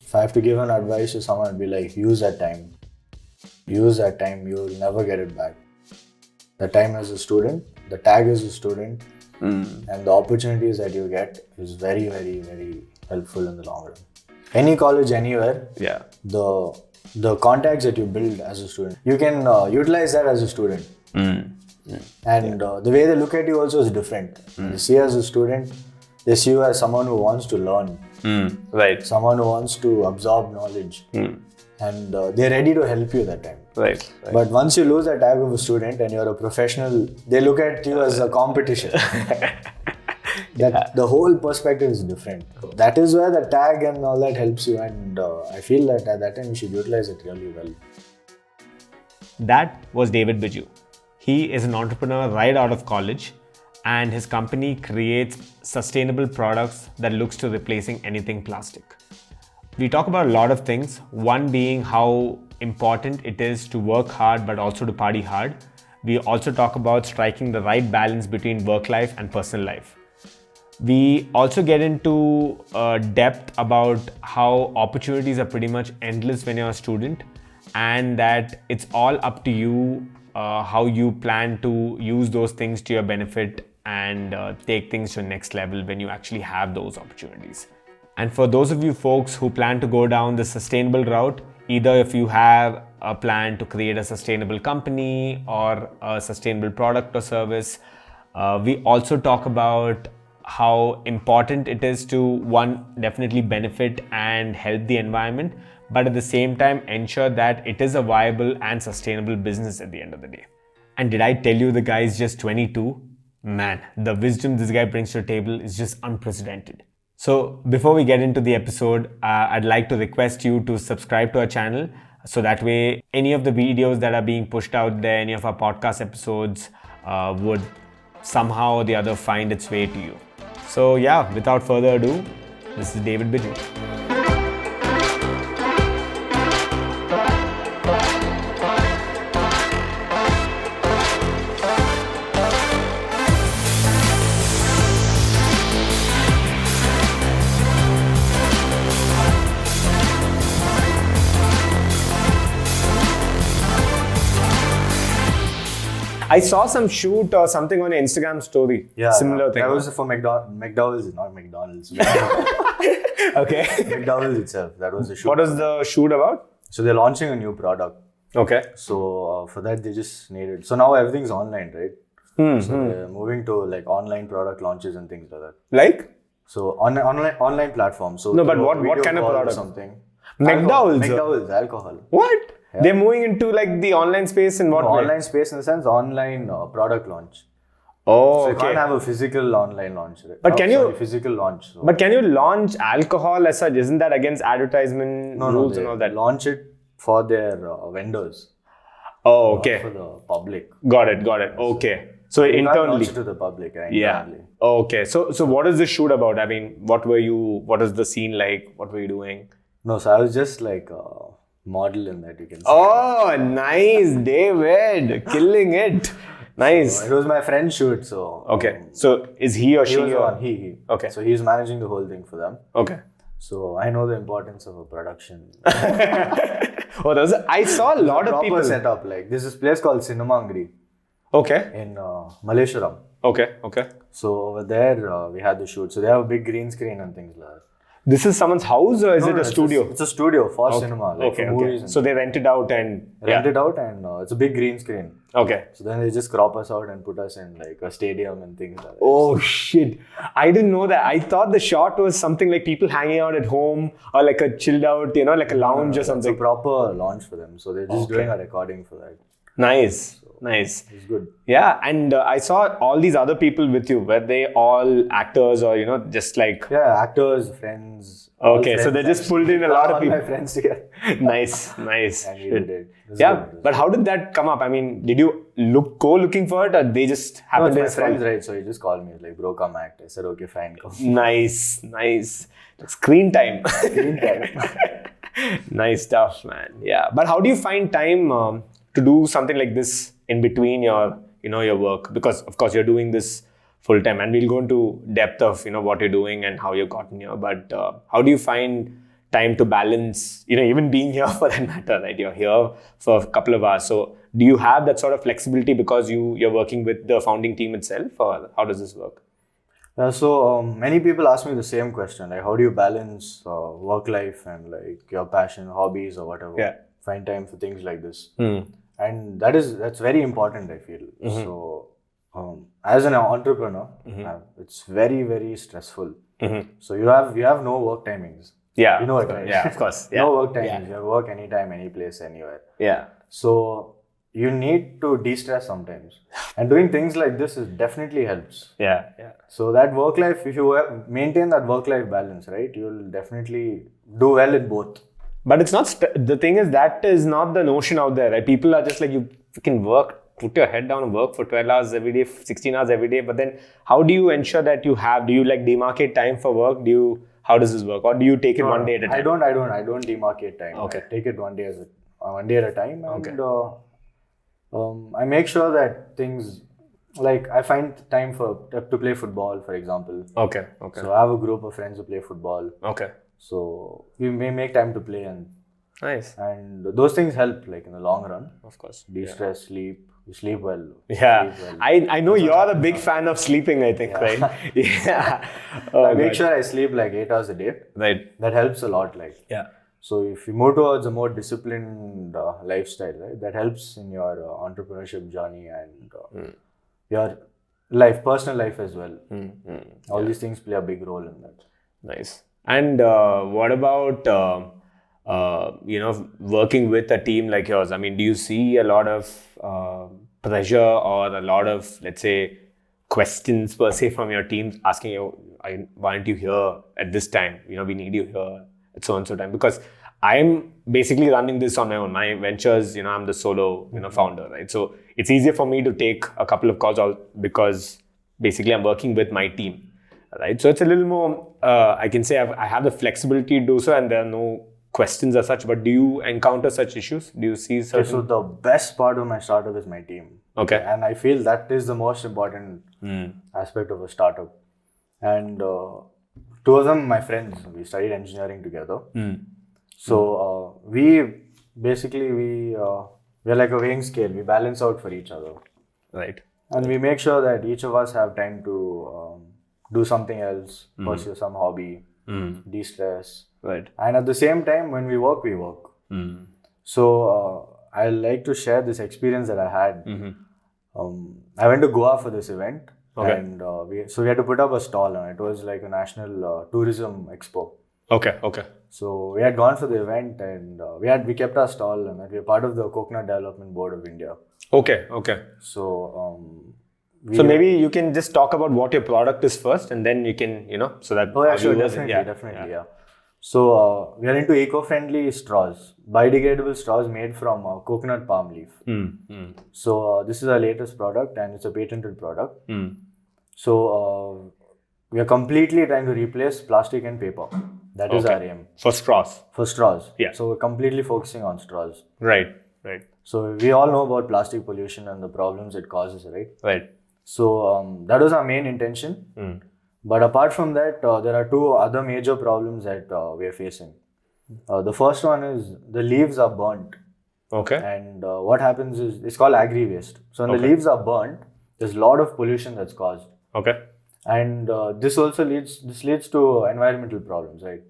If I have to give an advice to someone, it'd be like, use that time. Use that time, you'll never get it back. The time as a student, the tag as a student, and the opportunities that you get is very, very, very helpful in the long run. Any college, anywhere, the contacts that you build as a student, you can utilize that as a student. And the way they look at you also is different. They see you as a student, they see you as someone who wants to learn. Right. Someone who wants to absorb knowledge. And they're ready to help you that time. Right. But once you lose that tag of a student and you're a professional, they look at you as a competition. The whole perspective is different. That is where the tag and all that helps you, and I feel that at that time you should utilize it really well. That was David Biju. He is an entrepreneur right out of college, and his company creates sustainable products that looks to replacing anything plastic. We talk about a lot of things, one being how important it is to work hard but also to party hard. We also talk about striking the right balance between work life and personal life. We also get into depth about how opportunities are pretty much endless when you're a student, and that it's all up to you how you plan to use those things to your benefit and take things to the next level when you actually have those opportunities. And for those of you folks who plan to go down the sustainable route, either if you have a plan to create a sustainable company or a sustainable product or service, we also talk about how important it is to, one, definitely benefit and help the environment, but at the same time ensure that it is a viable and sustainable business at the end of the day. And did I tell you the guy is just 22? Man, the wisdom this guy brings to the table is just unprecedented. So before we get into the episode, I'd like to request you to subscribe to our channel, so that way any of the videos that are being pushed out there, any of our podcast episodes would somehow or the other find its way to you. So yeah, without further ado, this is David Biju. I saw some shoot or something on your Instagram story. Yeah, similar thing. That was for McDowell's, not McDonald's. Okay. McDowell's itself. That was the shoot. What was the shoot about? So they're launching a new product. Okay. So for that they just needed. So now everything's online, right? So they're moving to like online product launches and things like that. Like? So online platforms. So no, but what kind of product? Something. McDowell's. Alcohol. What? Yeah. They're moving into like the online space in what way? Online space in the sense online product launch. Oh, so you can't have a physical online launch. Right? But physical launch. So. But can you launch alcohol as such? Isn't that against advertisement rules and all that? Launch it for their vendors. Oh, okay. Not for the public. Got it. Okay. So you internally. Can't launch it to the public, right? Yeah. Internally. Okay. So what is this shoot about? I mean, what is the scene like? What were you doing? No, so I was just like model in that, you can see. Oh, nice, David. Killing it. Nice. So it was my friend's shoot, so. Okay. So is he or she? He was on. He. Okay. So he's managing the whole thing for them. Okay. So I know the importance of a production. I saw a lot of people. Setup. Like there's this place called Cinema Angri. Okay. In Malleshwaram. Okay. So over there we had the shoot. So they have a big green screen and things like that. This is someone's house or is it a studio? It's a studio for cinema. Like for movies. So they rent it out and... it's a big green screen. Okay. So then they just crop us out and put us in like a stadium and things like that. Oh shit. I didn't know that. I thought the shot was something like people hanging out at home or like a chilled out, like a lounge or something. It's a proper launch for them. So they're just doing a recording for that. Nice. Nice. It's good. Yeah, and I saw all these other people with you. Were they all actors or, just like... Yeah, actors, friends. Okay, so they just pulled in a lot of people. All my friends together. Nice. And we did it. Yeah, but how did that come up? I mean, did you go looking for it or they just happened to... No, it's my friends, right? So he just called me, like, bro, come act. I said, okay, fine, come. Nice. Screen time. Nice stuff, man. Yeah, but how do you find time to do something like this in between your work? Because of course you're doing this full time, and we'll go into depth of what you're doing and how you've gotten here. But how do you find time to balance, even being here for that matter, right? You're here for a couple of hours. So do you have that sort of flexibility because you're working with the founding team itself, or how does this work? So many people ask me the same question, like how do you balance work life and like your passion, hobbies or whatever? Yeah. Find time for things like this. And that's very important, I feel. So as an entrepreneur, it's very, very stressful. So you have no work timings. Yeah. You know it, right? Yeah, of course. Yeah. No work timings. You have work anytime, any place, anywhere. Yeah. So you need to de-stress sometimes. And doing things like this definitely helps. Yeah. So that work life, if you maintain that work-life balance, right, you'll definitely do well in both. But it's not, the thing is, that is not the notion out there, right? People are just like, you can work, put your head down and work for 12 hours every day, 16 hours every day. But then how do you ensure that do you like demarcate time for work? How does this work? Or do you take it one day at a time? I don't demarcate time. Okay. I take it one day at a time. And I make sure that things, like I find time to play football, for example. Okay. So I have a group of friends who play football. Okay. So we may make time to play, and nice. And those things help, like in the long run. Of course. De-stress, sleep. You sleep well. Yeah. Sleep well. I know you're a big fan of sleeping, I think, right? Yeah. I make sure I sleep like 8 hours a day. Right. That helps a lot. Yeah. So if you move towards a more disciplined lifestyle, right, that helps in your entrepreneurship journey and your personal life as well. All these things play a big role in that. Nice. And what about working with a team like yours? I mean, do you see a lot of pressure or a lot of, let's say, questions per se from your teams asking you, why aren't you here at this time? We need you here at so and so time. Because I'm basically running this on my own. My ventures, I'm the solo, founder, right? So it's easier for me to take a couple of calls out because basically I'm working with my team. Right, so it's a little more. I can say I have the flexibility to do so, and there are no questions as such. But do you encounter such issues? Do you see certain? Okay, so the best part of my startup is my team. Okay, and I feel that is the most important aspect of a startup. And two of them, my friends, we studied engineering together. So we're like a weighing scale. We balance out for each other. Right. And we make sure that each of us have time to do something else, pursue some hobby, de-stress. Right. And at the same time, when we work, we work. So I like to share this experience that I had. I went to Goa for this event. Okay. And we had to put up a stall, and it was like a national tourism expo. Okay. So we had gone for the event, and we kept our stall, and we are part of the Coconut Development Board of India. Okay. So so maybe you can just talk about what your product is first, and then you can, so that. Oh yeah, sure, definitely. So we are into eco-friendly straws, biodegradable straws made from coconut palm leaf. So this is our latest product, and it's a patented product. So we are completely trying to replace plastic and paper. That is our aim. For straws. For straws. Yeah. So we're completely focusing on straws. Right. So we all know about plastic pollution and the problems it causes, right? Right. So that was our main intention. But apart from that, there are two other major problems that we are facing. The first one is the leaves are burnt. Okay. And what happens is, it's called agri-waste. So when the leaves are burnt, there's a lot of pollution that's caused. Okay. And this leads to environmental problems, right?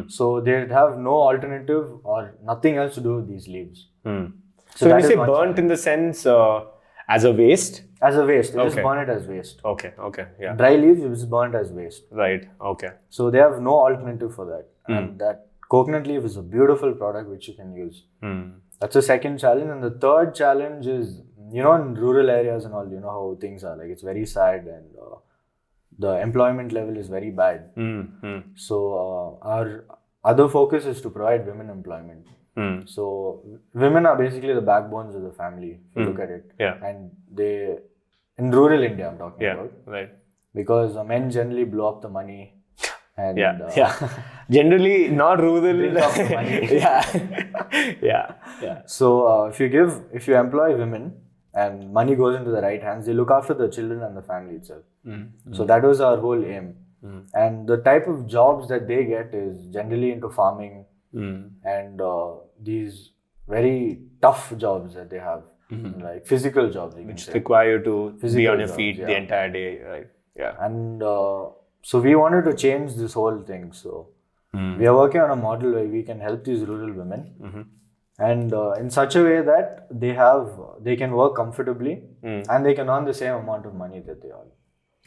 So they have no alternative or nothing else to do with these leaves. So when you say burnt in the sense as a waste? As a waste. They just burn it as waste. Okay. Yeah. Dry leaves, it's burnt as waste. Right. Okay. So they have no alternative for that. And that coconut leaf is a beautiful product which you can use. That's the second challenge. And the third challenge is, in rural areas and all, how things are. Like, it's very sad, and the employment level is very bad. So our other focus is to provide women employment. So women are basically the backbones of the family, if you look at it. Yeah. And they, in rural India I'm talking about. Right. Because men generally blow up the money. And generally not rural. Bring up the money. Yeah. So if you employ women and money goes into the right hands, they look after the children and the family itself. So that was our whole aim. And the type of jobs that they get is generally into farming and these very tough jobs that they have, like physical jobs, Which require you to be Physical on your jobs, feet yeah. the entire day, right? Yeah. And so we wanted to change this whole thing. So we are working on a model where we can help these rural women, and in such a way that they can work comfortably and they can earn the same amount of money that they earn.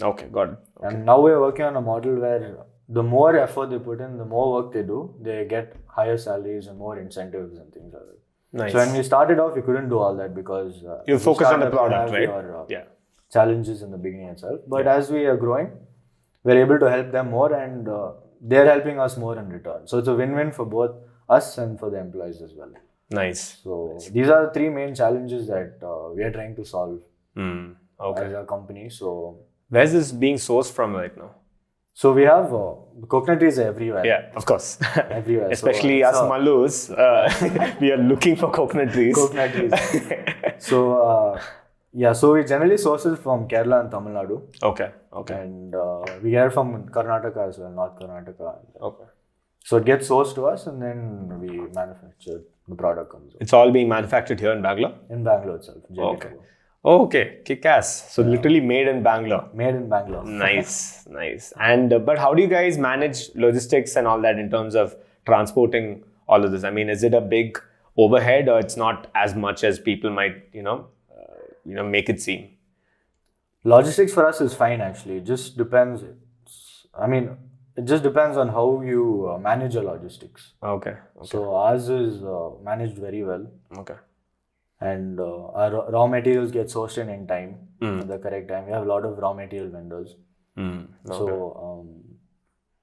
Okay, got it. Okay. And now we're working on a model where the more effort they put in, the more work they do, they get higher salaries and more incentives and things like that. Nice. So when we started off, we couldn't do all that because you focused on the startup, product, we have right? your, Yeah. challenges in the beginning itself. But as we are growing, we're able to help them more, and they're helping us more in return. So it's a win-win for both us and for the employees as well. Nice. So these are the three main challenges that we are trying to solve Okay. as a company. So Where's this being sourced from right now? So we have coconut trees everywhere. Yeah, of course. Everywhere. Especially us Mallus, we are looking for coconut trees. Coconut trees. So so we generally source it from Kerala and Tamil Nadu. Okay. And we get it from Karnataka as well, North Karnataka. Okay. So it gets sourced to us and then we manufacture, the product comes out. It's all being manufactured here in Bangalore? In Bangalore itself. Okay. Okay, kick-ass. So literally made in Bangalore. Made in Bangalore. Nice. And but how do you guys manage logistics and all that in terms of transporting all of this? I mean, is it a big overhead or it's not as much as people might, make it seem? Logistics for us is fine actually. It just depends. It just depends on how you manage your logistics. Okay. So ours is managed very well. Okay. And our raw materials get sourced in time, at the correct time. We have a lot of raw material vendors. Okay. So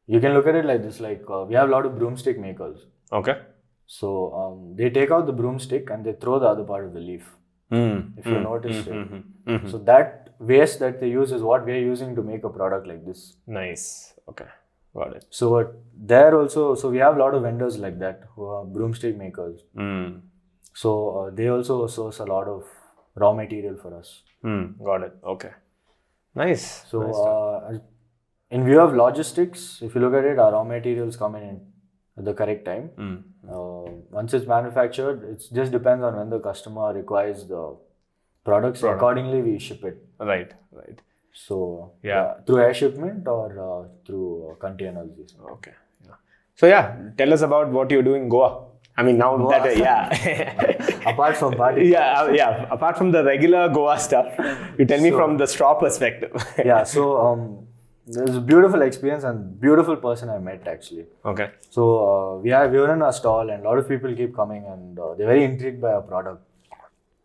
you can look at it like this, we have a lot of broomstick makers. Okay. So they take out the broomstick and they throw the other part of the leaf. If you notice it. So that waste that they use is what we are using to make a product like this. Nice. Okay. Got it. So there also, so we have a lot of vendors like that who are broomstick makers. So they also source a lot of raw material for us. Got it. Okay. Nice. So in view of logistics, if you look at it, our raw materials come in at the correct time. Once it's manufactured, it just depends on when the customer requires the products. So accordingly, we ship it. Right. So through air shipment or through containers. Okay. Yeah. So tell us about what you're doing in Goa. I mean, now Goa. Apart from party. Apart from the regular Goa stuff, you tell me from the straw perspective. So it was a beautiful experience and beautiful person I met actually. Okay. So we were in our stall and a lot of people keep coming and they're very intrigued by our product.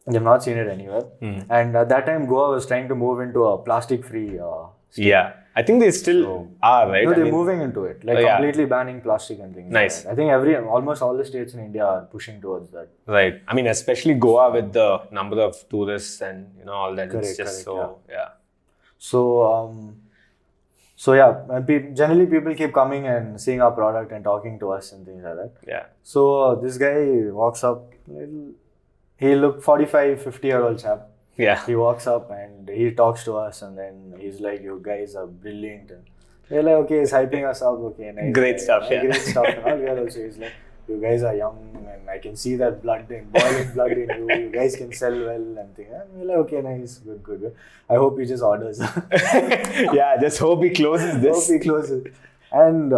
They've not seen it anywhere. And at that time, Goa was trying to move into a plastic-free state. Yeah. I think they still are, right? No, they're moving into it, completely banning plastic and things. Nice. Like that. I think almost all the states in India are pushing towards that. Right. I mean, especially Goa with the number of tourists and all that. It's just generally people keep coming and seeing our product and talking to us and things like that. Yeah. So this guy walks up, he looked 45, 50-year-old chap. Yeah. He walks up and he talks to us and then he's like, you guys are brilliant. And we're like, okay, he's hyping us up. Okay, nice. Great stuff, Great stuff. And all we are also, he's like, you guys are young and I can see that boiling blood in you. You guys can sell well and things. And we're like, okay, nice, good. I hope he just orders. Just hope he closes this. And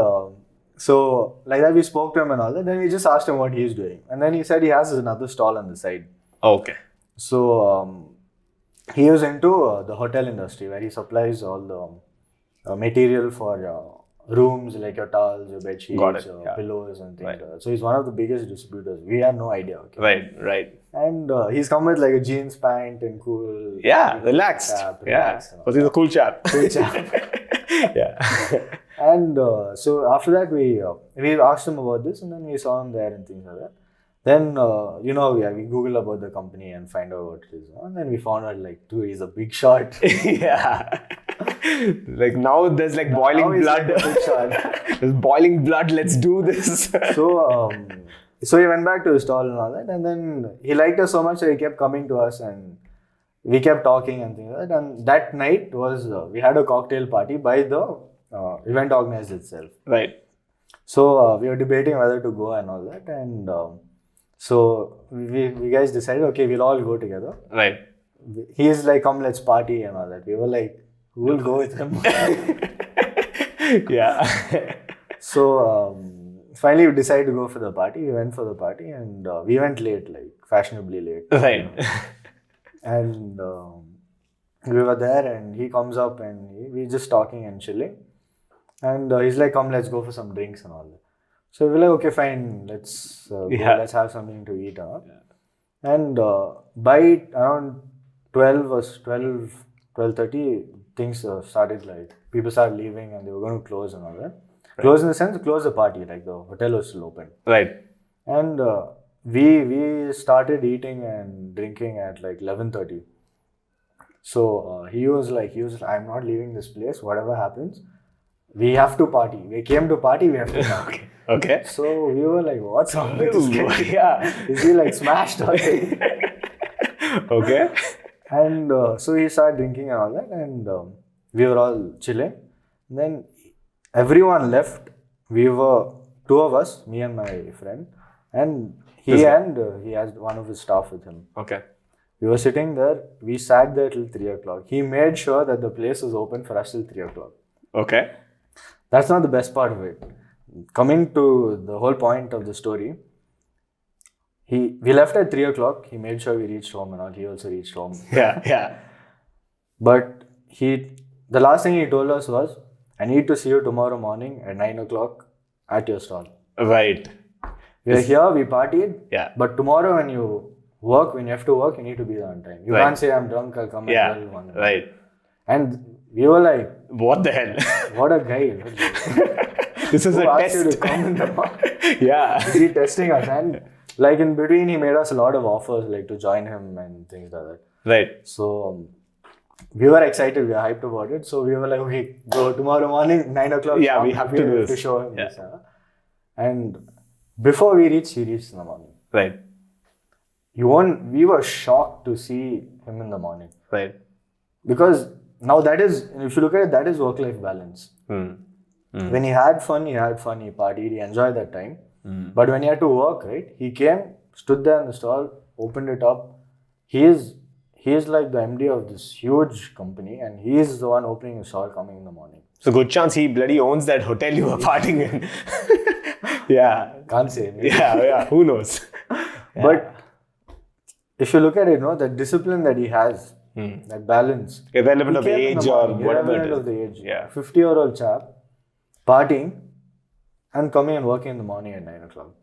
so like that we spoke to him and all that. Then we just asked him what he's doing. And then he said he has another stall on the side. Okay. So he was into the hotel industry where he supplies all the material for rooms like your towels, your bed sheets, pillows and things like that. So he's one of the biggest distributors. We had no idea. Okay? Right. And he's come with like a jeans pant and cool. Relaxed. Because he's a cool chap. And so after that we asked him about this and then we saw him there and things like that. Then, we Google about the company and find out what it is. And then we found out, dude, he's a big shot. Like now there's boiling blood. There's boiling blood, let's do this. So he went back to his stall and all that. And then he liked us so much that he kept coming to us and we kept talking and things like that. And that night we had a cocktail party by the event organized itself. Right. So we were debating whether to go and all that, and so we guys decided, okay, we'll all go together. Right. He is like, come, let's party and all that. We were like, who will go with him? Yeah. So finally we decided to go for the party. We went for the party, and we went late, like fashionably late. Right. And we were there, and he comes up, and we just talking and chilling. And he's like, come, let's go for some drinks and all that. So we're like, okay, fine, let's go, let's have something to eat. And by around 12:30, things started, like, people started leaving and they were going to close and all that. Right. Close in the sense, close the party, like the hotel was still open. Right. And we started eating and drinking at like 11:30. So he was like, I'm not leaving this place, whatever happens. We have to party. We came to party, we have to party. Okay. So we were like, what's wrong with this guy? Yeah. Is he like smashed or something? Okay. And so he started drinking and all that, and we were all chilling. And then everyone left. We were two of us, me and my friend, and he has one of his staff with him. Okay. We were sitting there. We sat there till 3 o'clock. He made sure that the place was open for us till 3 o'clock. Okay. That's not the best part of it. Coming to the whole point of the story, we left at 3 o'clock. He made sure we reached home and all. He also reached home. Yeah. But the last thing he told us was, I need to see you tomorrow morning at 9 o'clock at your stall. Right. We are here, we partied. Yeah. But tomorrow when you have to work, you need to be there on time. You can't say, I'm drunk, I'll come at 12. 1. Right. And we were like, what the hell? What a guy. This is Who a asked test. you to come in the morning? Yeah. Is he testing us? And like in between, he made us a lot of offers, like to join him and things like that. Right. So we were excited, we were hyped about it. So we were like, okay, go tomorrow morning, 9 o'clock. Yeah, we have to do this. To show him this. And before he reached in the morning. Right. We were shocked to see him in the morning. Right. Because now that is, if you look at it, that is work-life balance. When he had fun, he partied, he enjoyed that time. But when he had to work, right, he came, stood there in the stall, opened it up. He is like the MD of this huge company, and he is the one opening the stall coming in the morning. So good chance he bloody owns that hotel you were partying in. Yeah. Can't say. Maybe. Yeah. Who knows? But if you look at it, the discipline that he has, that balance. Irrelevant of age or whatever it is. Of the age. Yeah. 50-year-old chap, partying and coming and working in the morning at 9 o'clock.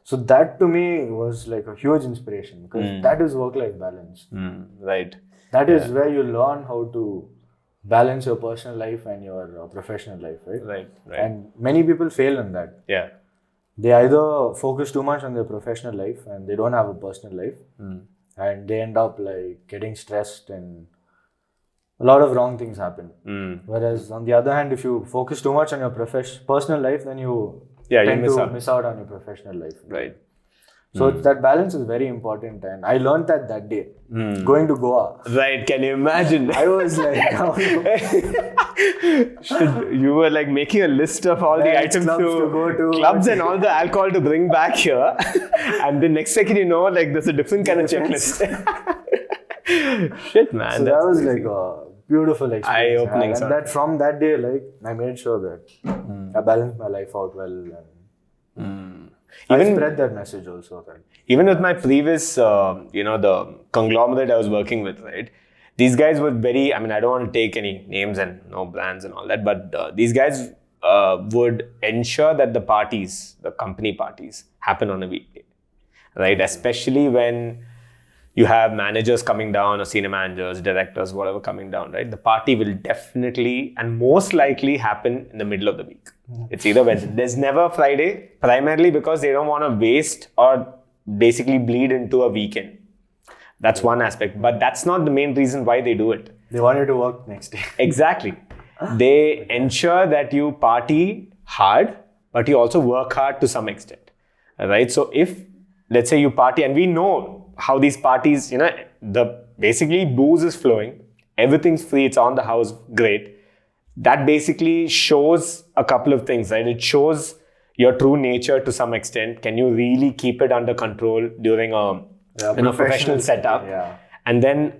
So that to me was like a huge inspiration, because that is work-life balance. Right. That is where you learn how to balance your personal life and your professional life, right? Right. And many people fail in that. Yeah. They either focus too much on their professional life and they don't have a personal life, and they end up like getting stressed and a lot of wrong things happen. Whereas on the other hand, if you focus too much on your personal life, then you tend to miss out on your professional life. Right. So that balance is very important, and I learned that day going to Goa. Right, can you imagine? I was like, you were like making a list of all the items clubs to go to, clubs and all the alcohol to bring back here, and the next second like there's a different kind of checklist. Shit, man. So that was like a beautiful experience. Eye-opening. And that from that day, like I made sure that I balanced my life out well, and I spread that message also. Right? Even with my previous, the conglomerate I was working with, right? These guys were very, I don't want to take any names and no brands and all that, but these guys would ensure that the company parties happen on a weekday, right? Especially when you have managers coming down or senior managers, directors, whatever coming down, right? The party will definitely and most likely happen in the middle of the week. It's either Wednesday. There's never Friday, primarily because they don't want to waste or basically bleed into a weekend. That's one aspect. But that's not the main reason why they do it. They want you to work next day. Exactly. They ensure that you party hard, but you also work hard to some extent. Right? So if, let's say you party, and we know how these parties, the basically booze is flowing, everything's free, it's on the house, great. that basically shows a couple of things, right? It shows your true nature to some extent. Can you really keep it under control during a professional setup? Yeah. And then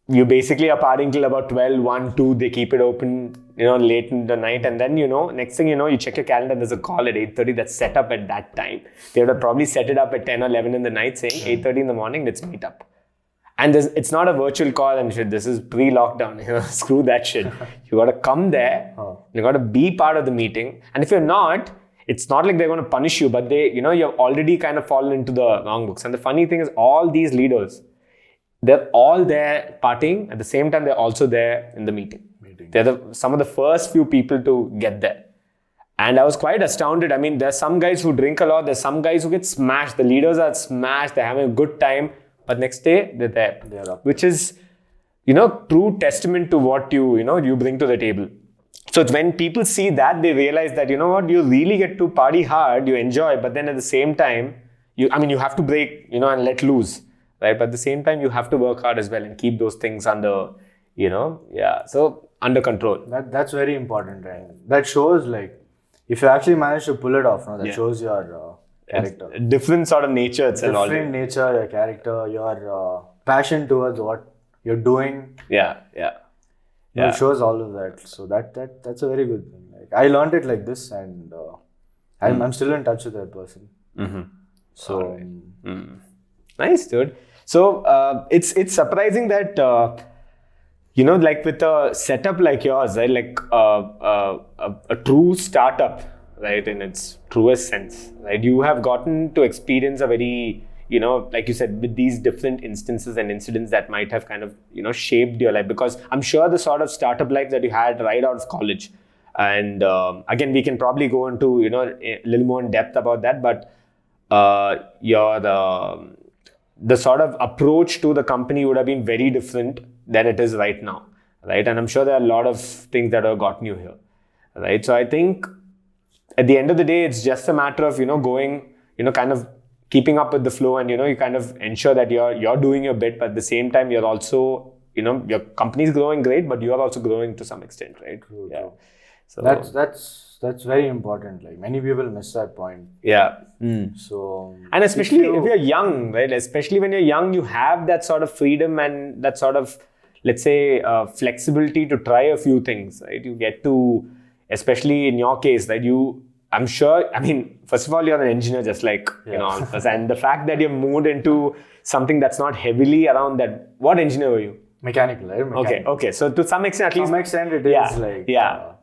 you basically are partying till about 12, 1, 2. They keep it open, late in the night. And then, next thing you know, you check your calendar, there's a call at 8:30 that's set up at that time. They would have probably set it up at 10 or 11 in the night saying 8:30 in the morning, let's meet up. And it's not a virtual call and shit. This is pre-lockdown. Screw that shit. You got to come there. You got to be part of the meeting. And if you're not, it's not like they're going to punish you, but you've already kind of fallen into the wrong books. And the funny thing is, all these leaders, they're all there partying. At the same time, they're also there in the meeting. They're some of the first few people to get there. And I was quite astounded. I mean, there's some guys who drink a lot. There's some guys who get smashed. The leaders are smashed. They're having a good time. But next day, they're there. They're up. Which is, true testament to what you bring to the table. So it's when people see that, they realize that, you really get to party hard, you enjoy, but then at the same time, you have to break, and let loose, right? But at the same time, you have to work hard as well and keep those things under, so under control. That's very important, right? That shows, like, if you actually manage to pull it off, that shows your character. A different sort of nature itself. Different nature, your character, your passion towards what you're doing. Yeah. It shows all of that. So that's a very good thing. Like, I learned it like this, and I'm still in touch with that person. Mm-hmm. So nice, dude. So it's surprising that like with a setup like yours, right? Like a true startup, right? In its truest sense, right? You have gotten to experience a very like you said, with these different instances and incidents that might have kind of, shaped your life. Because I'm sure the sort of startup life that you had right out of college, and again, we can probably go into, a little more in depth about that, but the sort of approach to the company would have been very different than it is right now, right? And I'm sure there are a lot of things that have gotten you here, right? So I think at the end of the day, it's just a matter of, going, kind of keeping up with the flow, and you kind of ensure that you're doing your bit, but at the same time you're also your company's growing great, but you're also growing to some extent, right? True. So that's very important. Like, many people miss that point. So, and especially if you're young, right? Especially when you're young, you have that sort of freedom and that sort of, let's say, flexibility to try a few things, right? You get to, especially in your case, that I'm sure, first of all, you're an engineer just like, all of us. And the fact that you've moved into something that's not heavily around that. What engineer were you? Mechanical, right? Mechanical. Okay. So to some extent, at least. To some extent, it is like.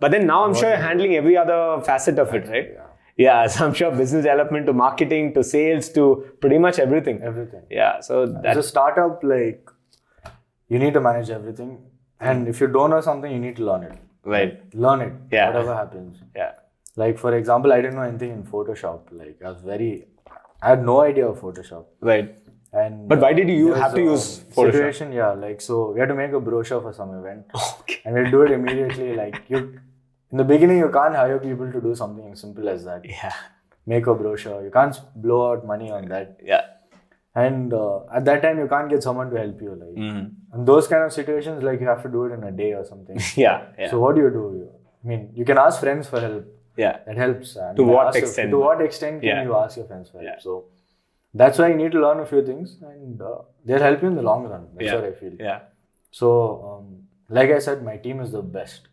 But then now I'm sure you're handling every other facet of it, right? Yeah. So I'm sure business development to marketing to sales to pretty much everything. Everything. Yeah. So as a startup, like, you need to manage everything. And if you don't know something, you need to learn it. Right. Learn it. Yeah. Whatever happens. Yeah. Like, for example, I didn't know anything in Photoshop. Like, I had no idea of Photoshop. Right. But why did you have to use Photoshop? Situation, so we had to make a brochure for some event. Okay. And we do it immediately. Like, in the beginning, you can't hire people to do something simple as that. Yeah. Make a brochure. You can't blow out money on that. Yeah. And at that time, you can't get someone to help you. Like, in those kind of situations, like, you have to do it in a day or something. Yeah. So what do? You can ask friends for help. Yeah. That helps. To what extent? To what extent can you ask your friends for help? Yeah. So that's why you need to learn a few things, and they'll help you in the long run. That's what I feel. Yeah. So, like I said, my team is the best.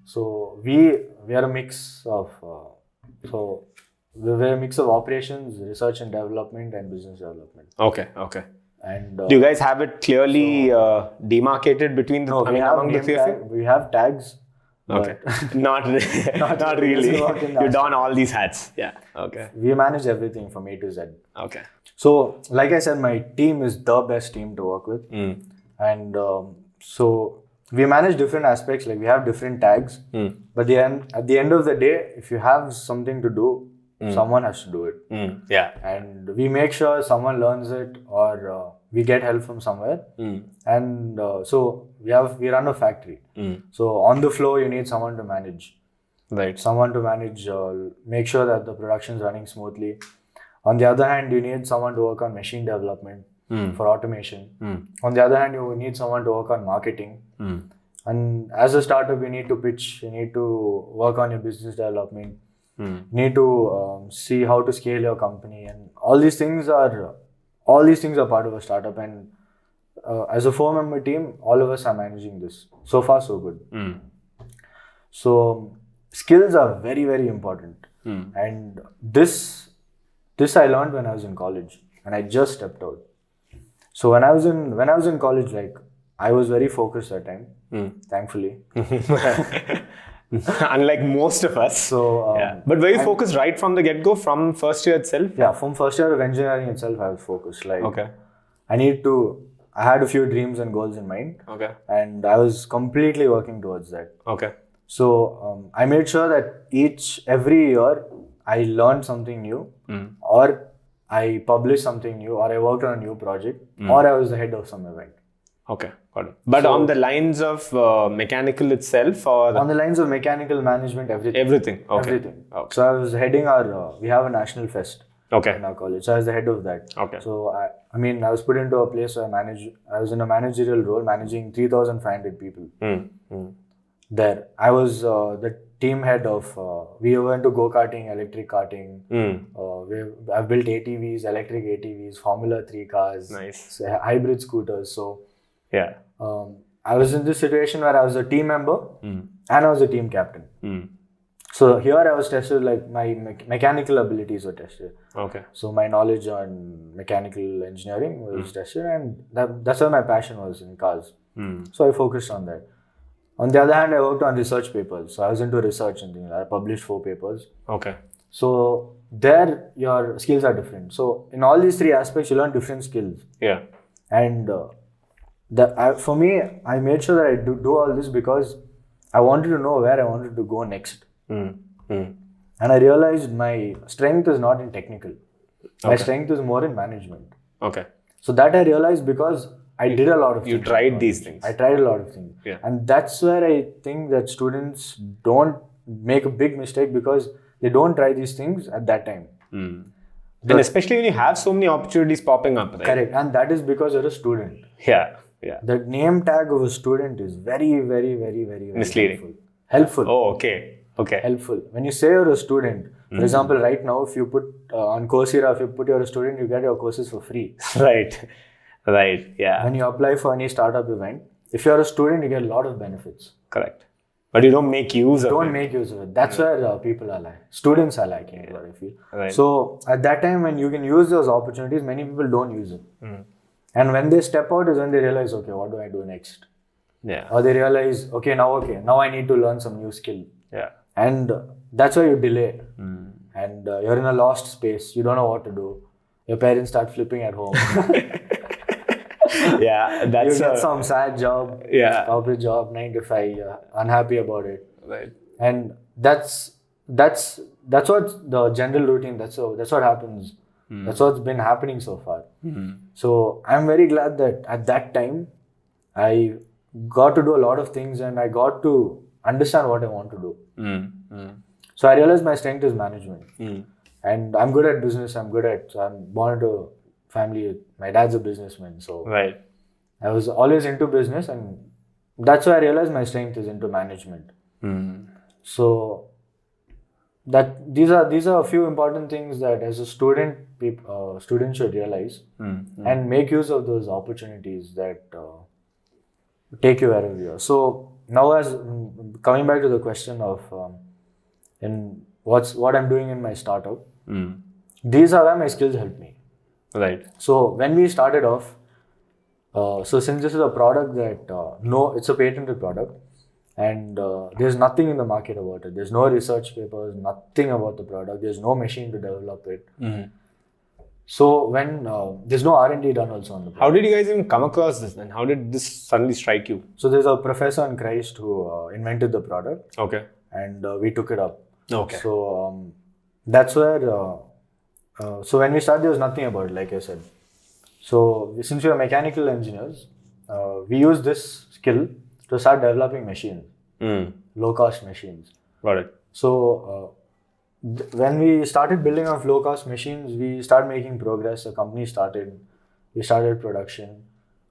So we are a mix of we're a mix of operations, research and development, and business development. Okay. And do you guys have it clearly demarcated between the among the three of you? We have tags. Okay. Not really. You don all these hats. Yeah. Okay. We manage everything from A to Z. Okay. So, like I said, my team is the best team to work with. And so we manage different aspects. Like, we have different tags. But at the end of the day, if you have something to do, someone has to do it. Yeah. And we make sure someone learns it, or we get help from somewhere. And so we run a factory. So on the floor, you need someone to manage. Right. Someone to manage, make sure that the production is running smoothly. On the other hand, you need someone to work on machine development for automation. On the other hand, you need someone to work on marketing. And as a startup, you need to pitch, you need to work on your business development, you need to see how to scale your company, and all these things are part of a startup. And as a 4-member team, all of us are managing this. So far, so good. So skills are very, very important. And this I learned when I was in college, and I just stepped out. So when I was in college, like, I was very focused that time, thankfully. Unlike most of us. So, but were you focused right from the get-go, from first year itself? Yeah, from first year of engineering itself, I was focused. Like, okay. I had a few dreams and goals in mind. Okay. And I was completely working towards that. Okay. So I made sure that every year I learned something new, or I published something new, or I worked on a new project, or I was the head of some event. Okay, got it. But on the lines of mechanical itself, or on the lines of mechanical management, everything. Everything. Okay. Everything. Okay. So I was heading we have a national fest. Okay. In our college. So I was the head of that. Okay. So I was put into a place where I was in a managerial role, managing 3,500 people. There, I was the team head of. We went to go-karting, electric karting. I've built ATVs, electric ATVs, Formula 3 cars, nice, hybrid scooters. So yeah, I was in this situation where I was a team member and I was a team captain. So here I was tested, like my mechanical abilities were tested. Okay. So my knowledge on mechanical engineering was tested, and that's where my passion was, in cars. So I focused on that. On the other hand, I worked on research papers. So I was into research and things. I published 4 papers. Okay. So there, your skills are different. So in all these 3 aspects, you learn different skills. Yeah. And for me, I made sure that I do all this because I wanted to know where I wanted to go next. And I realized my strength is not in technical. My strength is more in management. Okay. So that I realized because I did a lot of things. You tried these things. I tried a lot of things. Yeah. And that's where I think that students don't make a big mistake, because they don't try these things at that time. And especially when you have so many opportunities popping up, right? Correct. And that is because you're a student. Yeah. Yeah. The name tag of a student is very, very, very, very, very misleading. Helpful. Oh, okay. Okay. Helpful. When you say you're a student, for example, right now, if you put on Coursera, if you put you're a student, you get your courses for free. Right. Right. Yeah. When you apply for any startup event, if you're a student, you get a lot of benefits. Correct. But you don't make use of it. Don't make use of it. That's where people are lacking. Students are lacking, is what I feel. Right. So at that time, when you can use those opportunities, many people don't use it. And when they step out is when they realize, okay, what do I do next? Yeah. Or they realize, now I need to learn some new skill. Yeah. And that's why you delay. And you're in a lost space. You don't know what to do. Your parents start flipping at home. Yeah, that's you get some sad job, corporate job, 9 to 5. You're unhappy about it. Right. And that's what the general routine. That's what happens. That's what's been happening so far. So I'm very glad that at that time I got to do a lot of things, and I got to understand what I want to do. So I realized my strength is management, and I'm good at business. So I'm born into a family. My dad's a businessman, so right. I was always into business, and that's why I realized my strength is into management. So that these are a few important things that as a student, students should realize and make use of those opportunities that take you wherever you are. So now, as coming back to the question of in what I'm doing in my startup, these are where my skills help me. Right. So when we started off, so since this is a product that it's a patented product, and there's nothing in the market about it. There's no research papers, nothing about the product. There's no machine to develop it. So when there's no R&D done also on the product. How did you guys even come across this then? How did this suddenly strike you? So there's a professor in Christ who invented the product. Okay. And we took it up. Okay. So that's where. So when we started, there was nothing about it, like I said. So since we are mechanical engineers, we use this skill to start developing machines, low-cost machines. Got it. So when we started building off low-cost machines, we started making progress. The company started. We started production,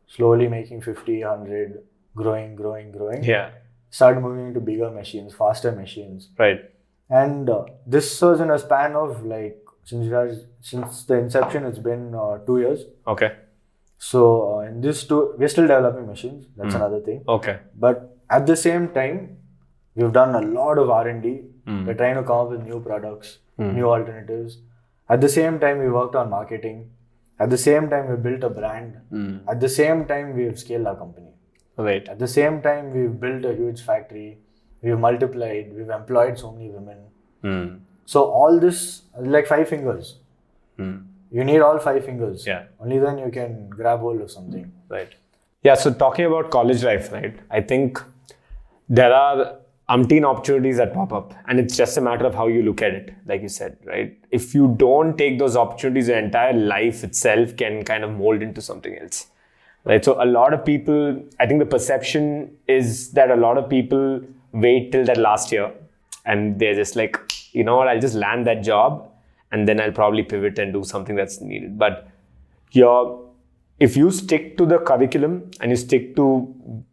slowly making 50, 100, growing. Yeah. Started moving into bigger machines, faster machines. Right. And this was in a span of like, since the inception, it's been 2 years. Okay. So in this we're still developing machines. That's another thing. Okay. But at the same time, we've done a lot of R&D. We're trying to come up with new products, new alternatives. At the same time, we worked on marketing. At the same time, we built a brand. At the same time, we've scaled our company. Right. At the same time, we've built a huge factory. We've multiplied. We've employed so many women. So all this, like 5 fingers. You need all 5 fingers. Yeah. Only then you can grab hold of something. Right. Yeah. So talking about college life, right? I think there are umpteen opportunities that pop up, and it's just a matter of how you look at it, like you said, right? If you don't take those opportunities, your entire life itself can kind of mold into something else, right? So a lot of people, I think the perception is that a lot of people wait till that last year and they're just like, you know what, I'll just land that job and then I'll probably pivot and do something that's needed. But if you stick to the curriculum and you stick to,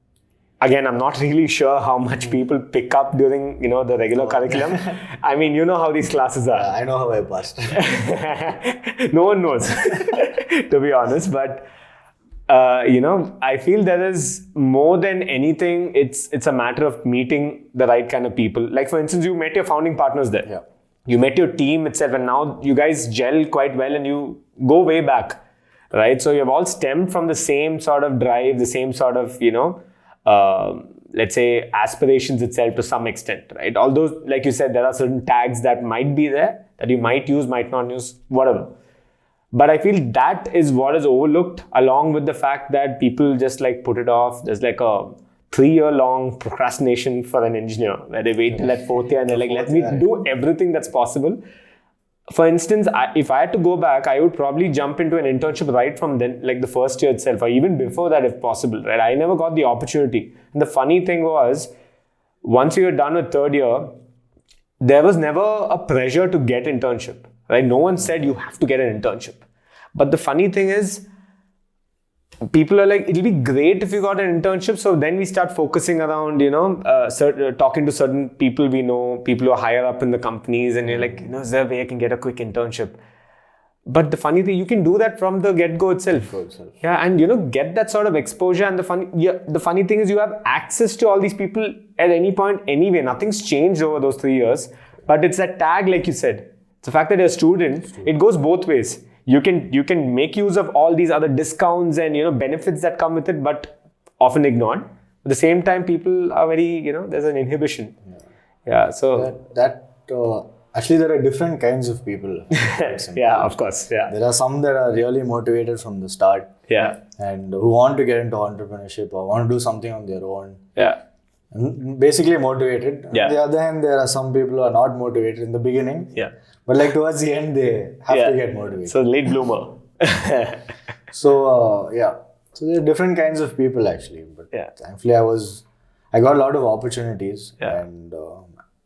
again, I'm not really sure how much people pick up during, the regular curriculum. I mean, you know how these classes are. I know how I passed. No one knows, to be honest. But, I feel there is more than anything, it's a matter of meeting the right kind of people. Like, for instance, you met your founding partners there. Yeah. You met your team itself, and now you guys gel quite well and you go way back, right? So you've all stemmed from the same sort of drive, the same sort of, let's say, aspirations itself to some extent, right? Although, like you said, there are certain tags that might be there that you might use, might not use, whatever. But I feel that is what is overlooked, along with the fact that people just like put it off. There's like a 3-year-long procrastination for an engineer where they wait till that 4th year and they're like, let me do everything that's possible. For instance, if I had to go back, I would probably jump into an internship right from then, like the first year itself, or even before that if possible, right? I never got the opportunity. And the funny thing was, once you were done with 3rd year, there was never a pressure to get internship, right? No one said you have to get an internship. But the funny thing is, people are like, it'll be great if you got an internship. So then we start focusing around, talking to certain people we know, people who are higher up in the companies, and you're like, is there a way I can get a quick internship? But the funny thing, you can do that from the get-go itself. Yeah, and get that sort of exposure. And the funny thing is, you have access to all these people at any point, anyway. Nothing's changed over those 3 years. But it's that tag, like you said. It's the fact that you're a student. It goes both ways. You can make use of all these other discounts and benefits that come with it, but often ignored. At the same time, people are very there's an inhibition. Yeah. So actually there are different kinds of people. Yeah, of course. Yeah. There are some that are really motivated from the start. Yeah. And who want to get into entrepreneurship or want to do something on their own. Yeah. Basically motivated. Yeah. On the other hand, there are some people who are not motivated in the beginning. Yeah. But like towards the end, they have to get motivated. So late bloomer. So there are different kinds of people actually. But thankfully, I got a lot of opportunities and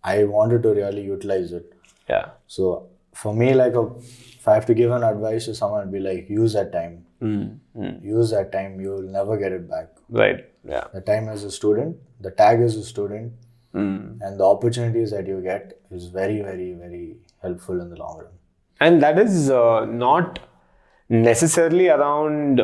I wanted to really utilize it. Yeah. So for me, like if I have to give an advice to someone, it'd be like, use that time. Use that time. You'll never get it back. Right. Yeah. The time as a student, the tag as a student, and the opportunities that you get is very, very, very helpful in the long run. And that is not necessarily around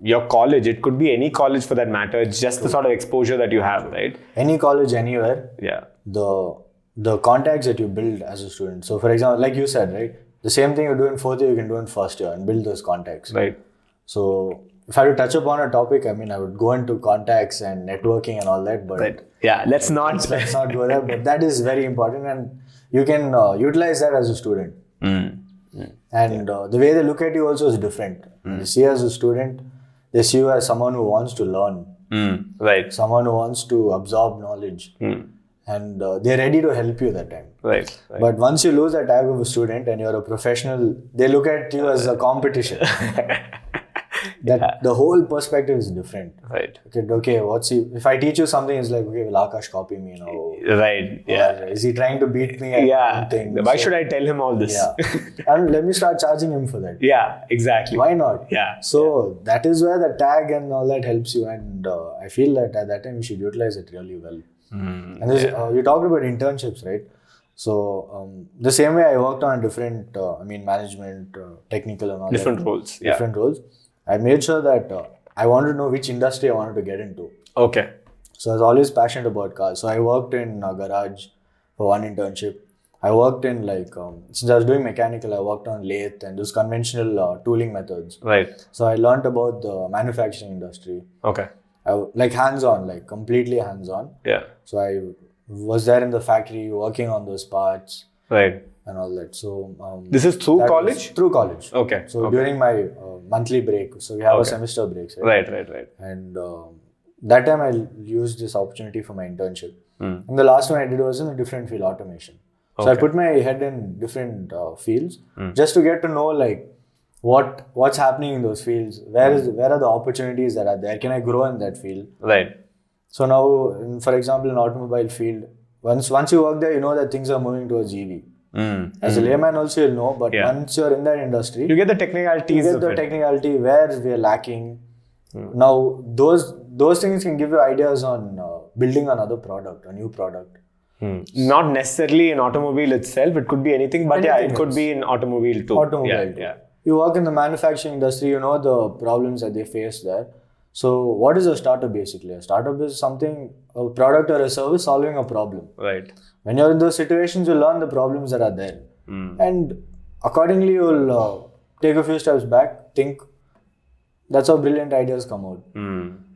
your college. It could be any college for that matter. It's just the sort of exposure that you have, right? Any college, anywhere. Yeah. The contacts that you build as a student. So for example, like you said, right? The same thing you do in 4th year, you can do in 1st year and build those contacts. Right. So if I had to touch upon a topic, I mean, I would go into contacts and networking and all that. But right. Yeah, let's not go there. But that is very important, and you can utilize that as a student. And the way they look at you also is different. They see you as a student, they see you as someone who wants to learn. Right. Someone who wants to absorb knowledge. And they're ready to help you that time. Right. But once you lose that tag of a student and you're a professional, they look at you as a competition. that the whole perspective is different. Right. Okay, if I teach you something, it's like, okay, will Akash copy me, you know? Right. Yeah. Or is he trying to beat me at something? Why should I tell him all this? Yeah. And let me start charging him for that. Yeah, exactly. Why not? Yeah. So that is where the tag and all that helps you, and I feel that at that time you should utilize it really well. And you talked about internships, right? So the same way I worked on different, management, technical and all Different that. roles. Different roles. I made sure that I wanted to know which industry I wanted to get into. Okay. So I was always passionate about cars. So I worked in a garage for one internship. I worked in since I was doing mechanical, I worked on lathe and those conventional tooling methods. Right. So I learned about the manufacturing industry. Okay. Hands-on, completely hands-on. Yeah. So I was there in the factory working on those parts. Right. And all that. So this is through college? Through college. Okay. So during my monthly break, so we have a semester breaks. Right. And that time I used this opportunity for my internship. And the last one I did was in a different field, automation. So I put my head in different fields just to get to know what's happening in those fields. Where are the opportunities that are there? Can I grow in that field? Right. So now, for example, in automobile field, once you work there, you know that things are moving towards EV. As a layman also you'll know, but once you're in that industry, you get the technicalities you get the technicality where we are lacking. Now those things can give you ideas on building another product, a new product. Not necessarily in automobile itself, it could be anything, but it could be in automobile too. Yeah. You work in the manufacturing industry, you know the problems that they face there. So what is a startup basically? A startup is a product or a service solving a problem. Right. When you're in those situations, you learn the problems that are there. And accordingly, you'll take a few steps back, think. That's how brilliant ideas come out.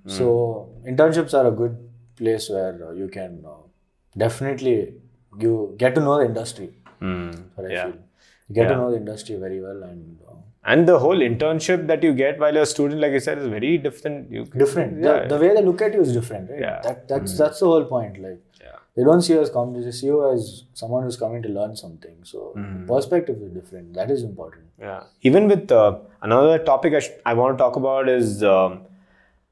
So internships are a good place where you can definitely you get to know the industry. You get to know the industry very well, and the whole internship that you get while you're a student, like you said, is very different. The way they look at you is different, right? Yeah. That's the whole point. They don't see you as they see you as someone who's coming to learn something. So perspective is different. That is important. Yeah. Even with another topic I want to talk about is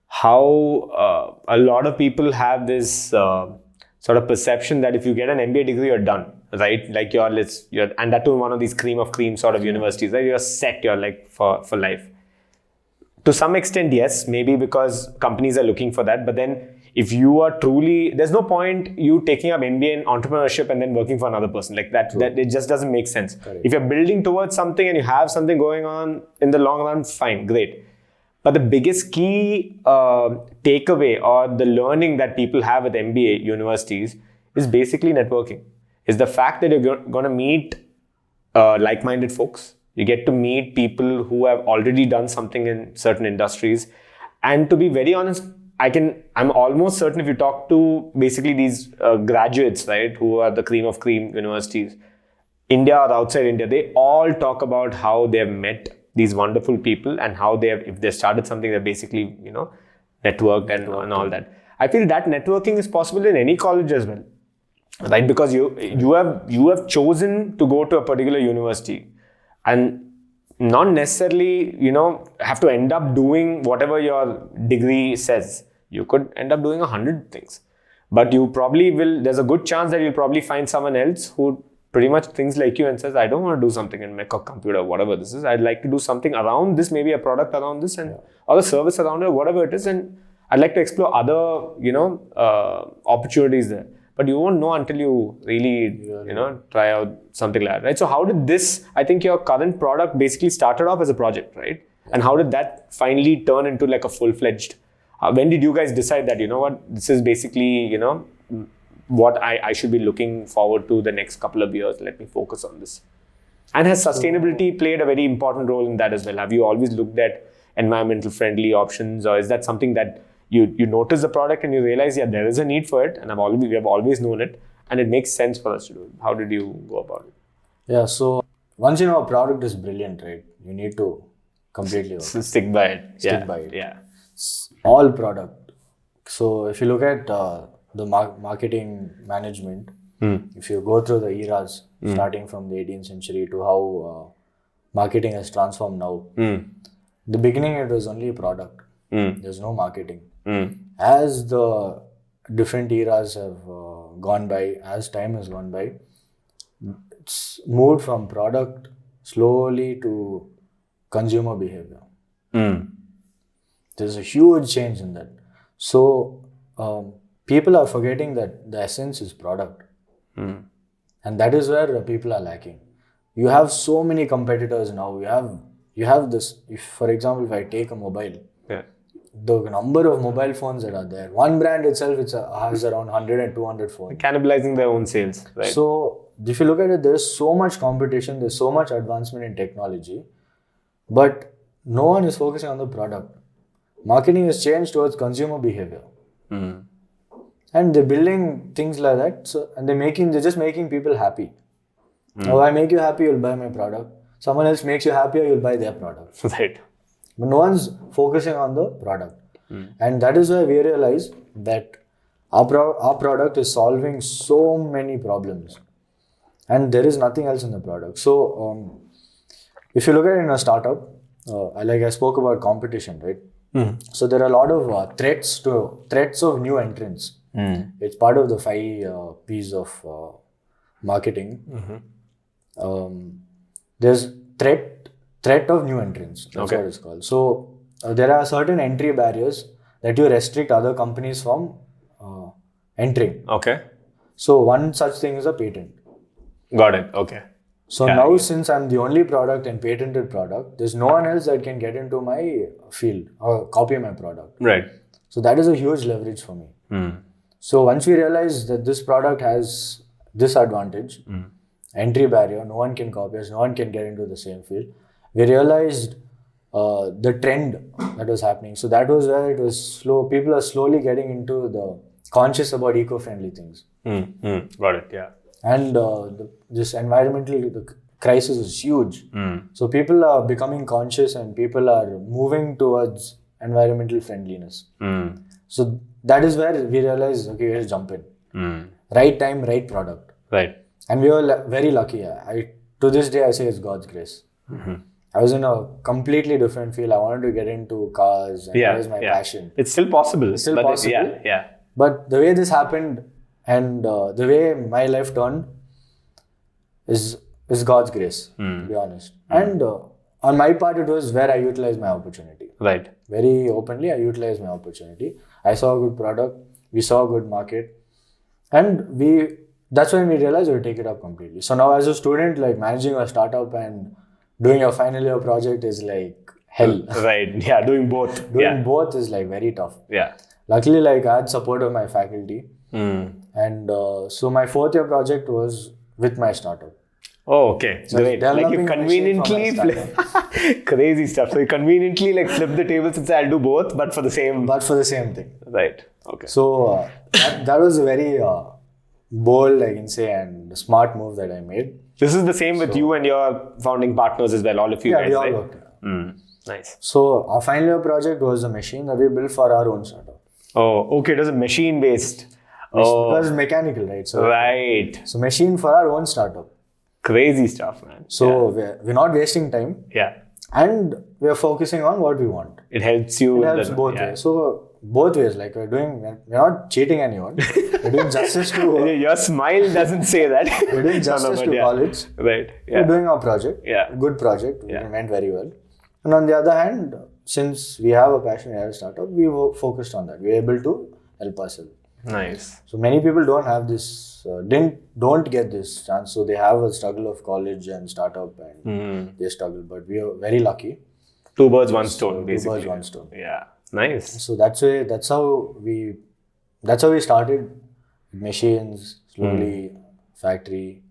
how a lot of people have this sort of perception that if you get an MBA degree, you're done, right? Like you're and that to one of these cream of cream sort of universities, right? You're set. You're like for life. To some extent, yes, maybe because companies are looking for that. But then if you are truly, there's no point you taking up MBA in entrepreneurship and then working for another person like that. That it just doesn't make sense. Correct. If you're building towards something and you have something going on in the long run, fine, great. But the biggest key takeaway or the learning that people have with MBA universities is basically networking. Is the fact that you're going to meet like-minded folks. You get to meet people who have already done something in certain industries. And to be very honest, I'm almost certain if you talk to basically these graduates, right, who are the cream of cream universities, India or outside India, they all talk about how they have met these wonderful people and how if they started something, they're basically, networked and all that. I feel that networking is possible in any college as well, right? Because you have chosen to go to a particular university and not necessarily, have to end up doing whatever your degree says. You could end up doing 100 things, but you probably will, there's a good chance that you'll probably find someone else who pretty much thinks like you and says, I don't want to do something in Mac or computer, whatever this is. I'd like to do something around this, maybe a product around this or a service around it, whatever it is. And I'd like to explore other, opportunities there. But you won't know until you really, try out something like that, right? So how did this, I think your current product basically started off as a project, right? And how did that finally turn into like a full-fledged, when did you guys decide that, this is basically, what I should be looking forward to the next couple of years. Let me focus on this. And has sustainability played a very important role in that as well? Have you always looked at environmental friendly options, or is that something that you notice the product and you realize, there is a need for it, and we have always known it, and it makes sense for us to do it? How did you go about it? Yeah, so once you know a product is brilliant, right, you need to completely stick by it. Stick by it. Yeah. All product. So if you look at the marketing management, if you go through the eras, starting from the 18th century to how marketing has transformed now, the beginning it was only product. There's no marketing. As the different eras have gone by, as time has gone by, it's moved from product slowly to consumer behavior. There's a huge change in that. So people are forgetting that the essence is product. And that is where people are lacking. You have so many competitors now. You have this. If, for example, if I take a mobile, the number of mobile phones that are there, one brand itself has around 100 and 200 phones. Cannibalizing their own sales, right? So if you look at it, there's so much competition, there's so much advancement in technology, but no one is focusing on the product. Marketing has changed towards consumer behavior. And they're building things like that. So, and they're just making people happy. Oh, I make you happy, you'll buy my product. Someone else makes you happier, you'll buy their product. Right. But no one's focusing on the product. And that is why we realize that our product is solving so many problems. And there is nothing else in the product. So, if you look at it in a startup, like I spoke about competition, right? So there are a lot of threats of new entrants. It's part of the 5 P's of marketing. There's threat of new entrants. That's what it's called. So there are certain entry barriers that you restrict other companies from entering. Okay. So one such thing is a patent. Got it. Okay. So now since I'm the only product and patented product, there's no one else that can get into my field or copy my product. Right. So that is a huge leverage for me. So once we realize that this product has this advantage, entry barrier, no one can copy us, no one can get into the same field, we realized the trend that was happening. So that was where it was slow. People are slowly getting into the conscious about eco-friendly things. Got it. Yeah. And this environmental crisis is huge. So people are becoming conscious and people are moving towards environmental friendliness. So that is where we realized, okay, let's jump in. Right time, right product. Right. And we were very lucky. To this day, I say it's God's grace. I was in a completely different field. I wanted to get into cars and that was my passion. It's still possible. It's still possible. But the way this happened and the way my life turned is God's grace, to be honest. And on my part, it was where I utilized my opportunity. Right. Very openly, I utilized my opportunity. I saw a good product. We saw a good market. And that's when we realized we'll take it up completely. So now as a student, like managing a startup and doing your final year project is like hell. Right. Yeah. Doing both. Doing both is like very tough. Yeah. Luckily, like I had support of my faculty. And so my 4th year project was with my startup. Oh, okay. So great. Like you conveniently crazy stuff. So you conveniently like flip the tables and say I'll do both, but for the same thing. Right. Okay. So that was a very bold, I can say, and smart move that I made. This is the same with you and your founding partners as well, all of you guys, we all right? worked. Nice. So our final year project was a machine that we built for our own startup. Oh, okay. It was a machine based. Because it's mechanical, right? So So machine for our own startup. Crazy stuff, man. So we're not wasting time. Yeah. And we're focusing on what we want. It helps you. It helps both ways. So both ways, like we're not cheating anyone. We're doing justice to... Your smile doesn't say that. We're doing justice to college. Right. We're doing our project. Yeah. Good project. It went very well. And on the other hand, since we have a passion, we have a startup, we were focused on that. We were able to help ourselves. Nice. So many people don't have this, don't get this chance. So they have a struggle of college and startup and they struggle. But we are very lucky. 2 birds, 1 stone, basically. 2 birds, 1 stone. Yeah. Nice. So that's how we started. Machines, slowly, factory.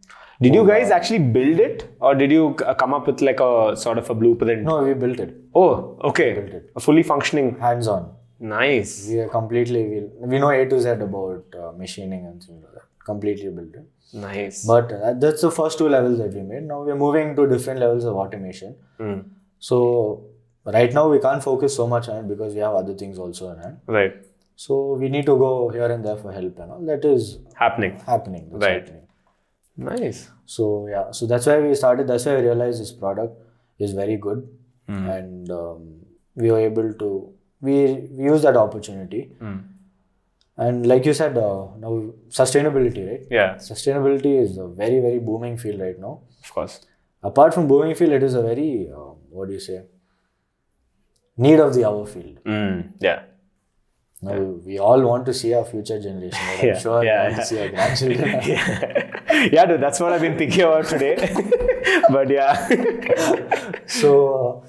Did you guys actually build it, or did you come up with like a sort of a blueprint? No, we built it. Oh, okay. We built it. A fully functioning. Hands-on. Nice. We are completely, we know A to Z about machining and things like that. Completely built it. Nice. But that's the first 2 levels that we made. Now we're moving to different levels of automation. So right now we can't focus so much on it because we have other things also in hand. Right. So we need to go here and there for help and all. That is happening. That's right. happening. Nice. So yeah, so that's why we started. That's why we realized this product is very good. and we were able to we use that opportunity. And like you said, now sustainability, right? Yeah. Sustainability is a very, very booming field right now. Of course. Apart from booming field, it is a very what do you say, need of the hour field. Yeah. Now we all want to see our future generation. But I'm sure we want to see our grandchildren. Yeah, dude, that's what I've been thinking about today. But yeah. So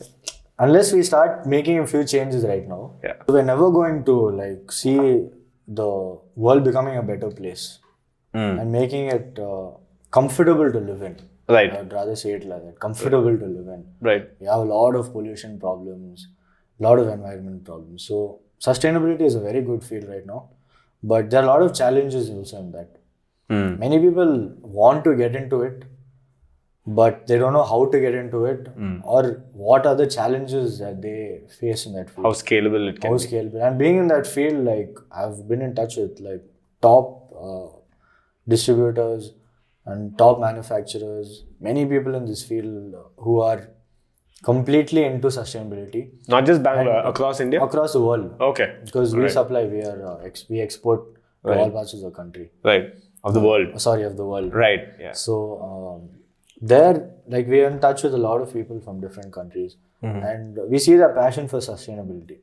unless we start making a few changes right now, we're never going to like see the world becoming a better place and making it comfortable to live in. Right. I'd rather say it like that. Comfortable to live in. Right. We have a lot of pollution problems, a lot of environment problems. So sustainability is a very good field right now, but there are a lot of challenges also in that. Many people want to get into it, but they don't know how to get into it or what are the challenges that they face in that field. How scalable it can be. Scalable. And being in that field, like I've been in touch with like top distributors and top manufacturers, many people in this field who are completely into sustainability. Not just Bangalore, across India? Across the world. Okay. Because we supply, we export to all parts of the country. Right. Of the world. Sorry, of the world. Right. Yeah. So there, like we are in touch with a lot of people from different countries, and we see their passion for sustainability.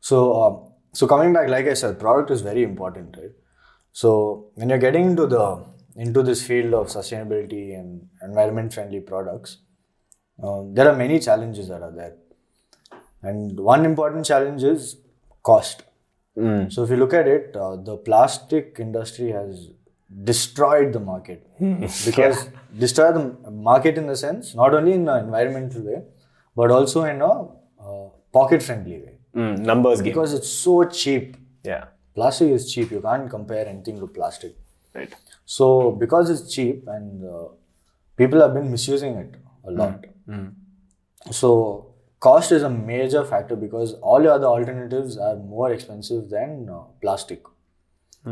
So coming back, like I said, product is very important, right? So when you're getting into this field of sustainability and environment-friendly products, there are many challenges that are there, and one important challenge is cost. So if you look at it, the plastic industry has destroyed the market. Because destroyed the market in the sense, not only in an environmental way, but also in a pocket-friendly way. Numbers game. Because it's so cheap. Yeah. Plastic is cheap. You can't compare anything to plastic. Right. So because it's cheap and people have been misusing it a lot. So cost is a major factor because all your other alternatives are more expensive than plastic.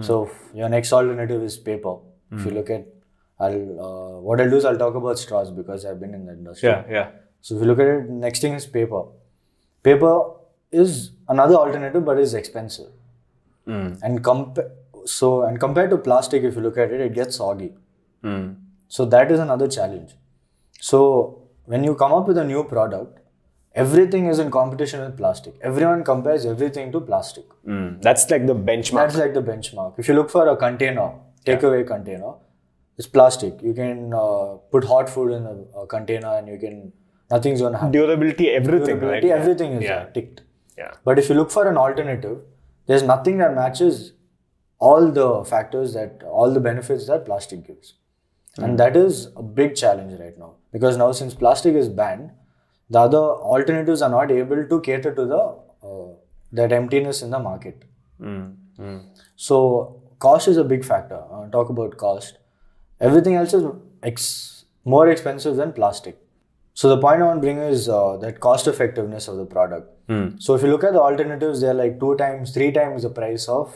So your next alternative is paper. If you look at, what I'll do is I'll talk about straws because I've been in the industry. Yeah. So if you look at it, next thing is paper. Paper is another alternative, but is expensive. And compared to plastic, if you look at it, it gets soggy. So that is another challenge. So when you come up with a new product, everything is in competition with plastic. Everyone compares everything to plastic. That's like the benchmark. If you look for a container, takeaway container, it's plastic. You can put hot food in a container and nothing's going to happen. Durability, everything. Everything is ticked. Yeah. But if you look for an alternative, there's nothing that matches all the benefits that plastic gives. And that is a big challenge right now. Because now since plastic is banned, the other alternatives are not able to cater to that emptiness in the market. So cost is a big factor. Talk about cost. Everything else is more expensive than plastic. So the point I want to bring is that cost effectiveness of the product. So if you look at the alternatives, they're like 2 times, 3 times the price of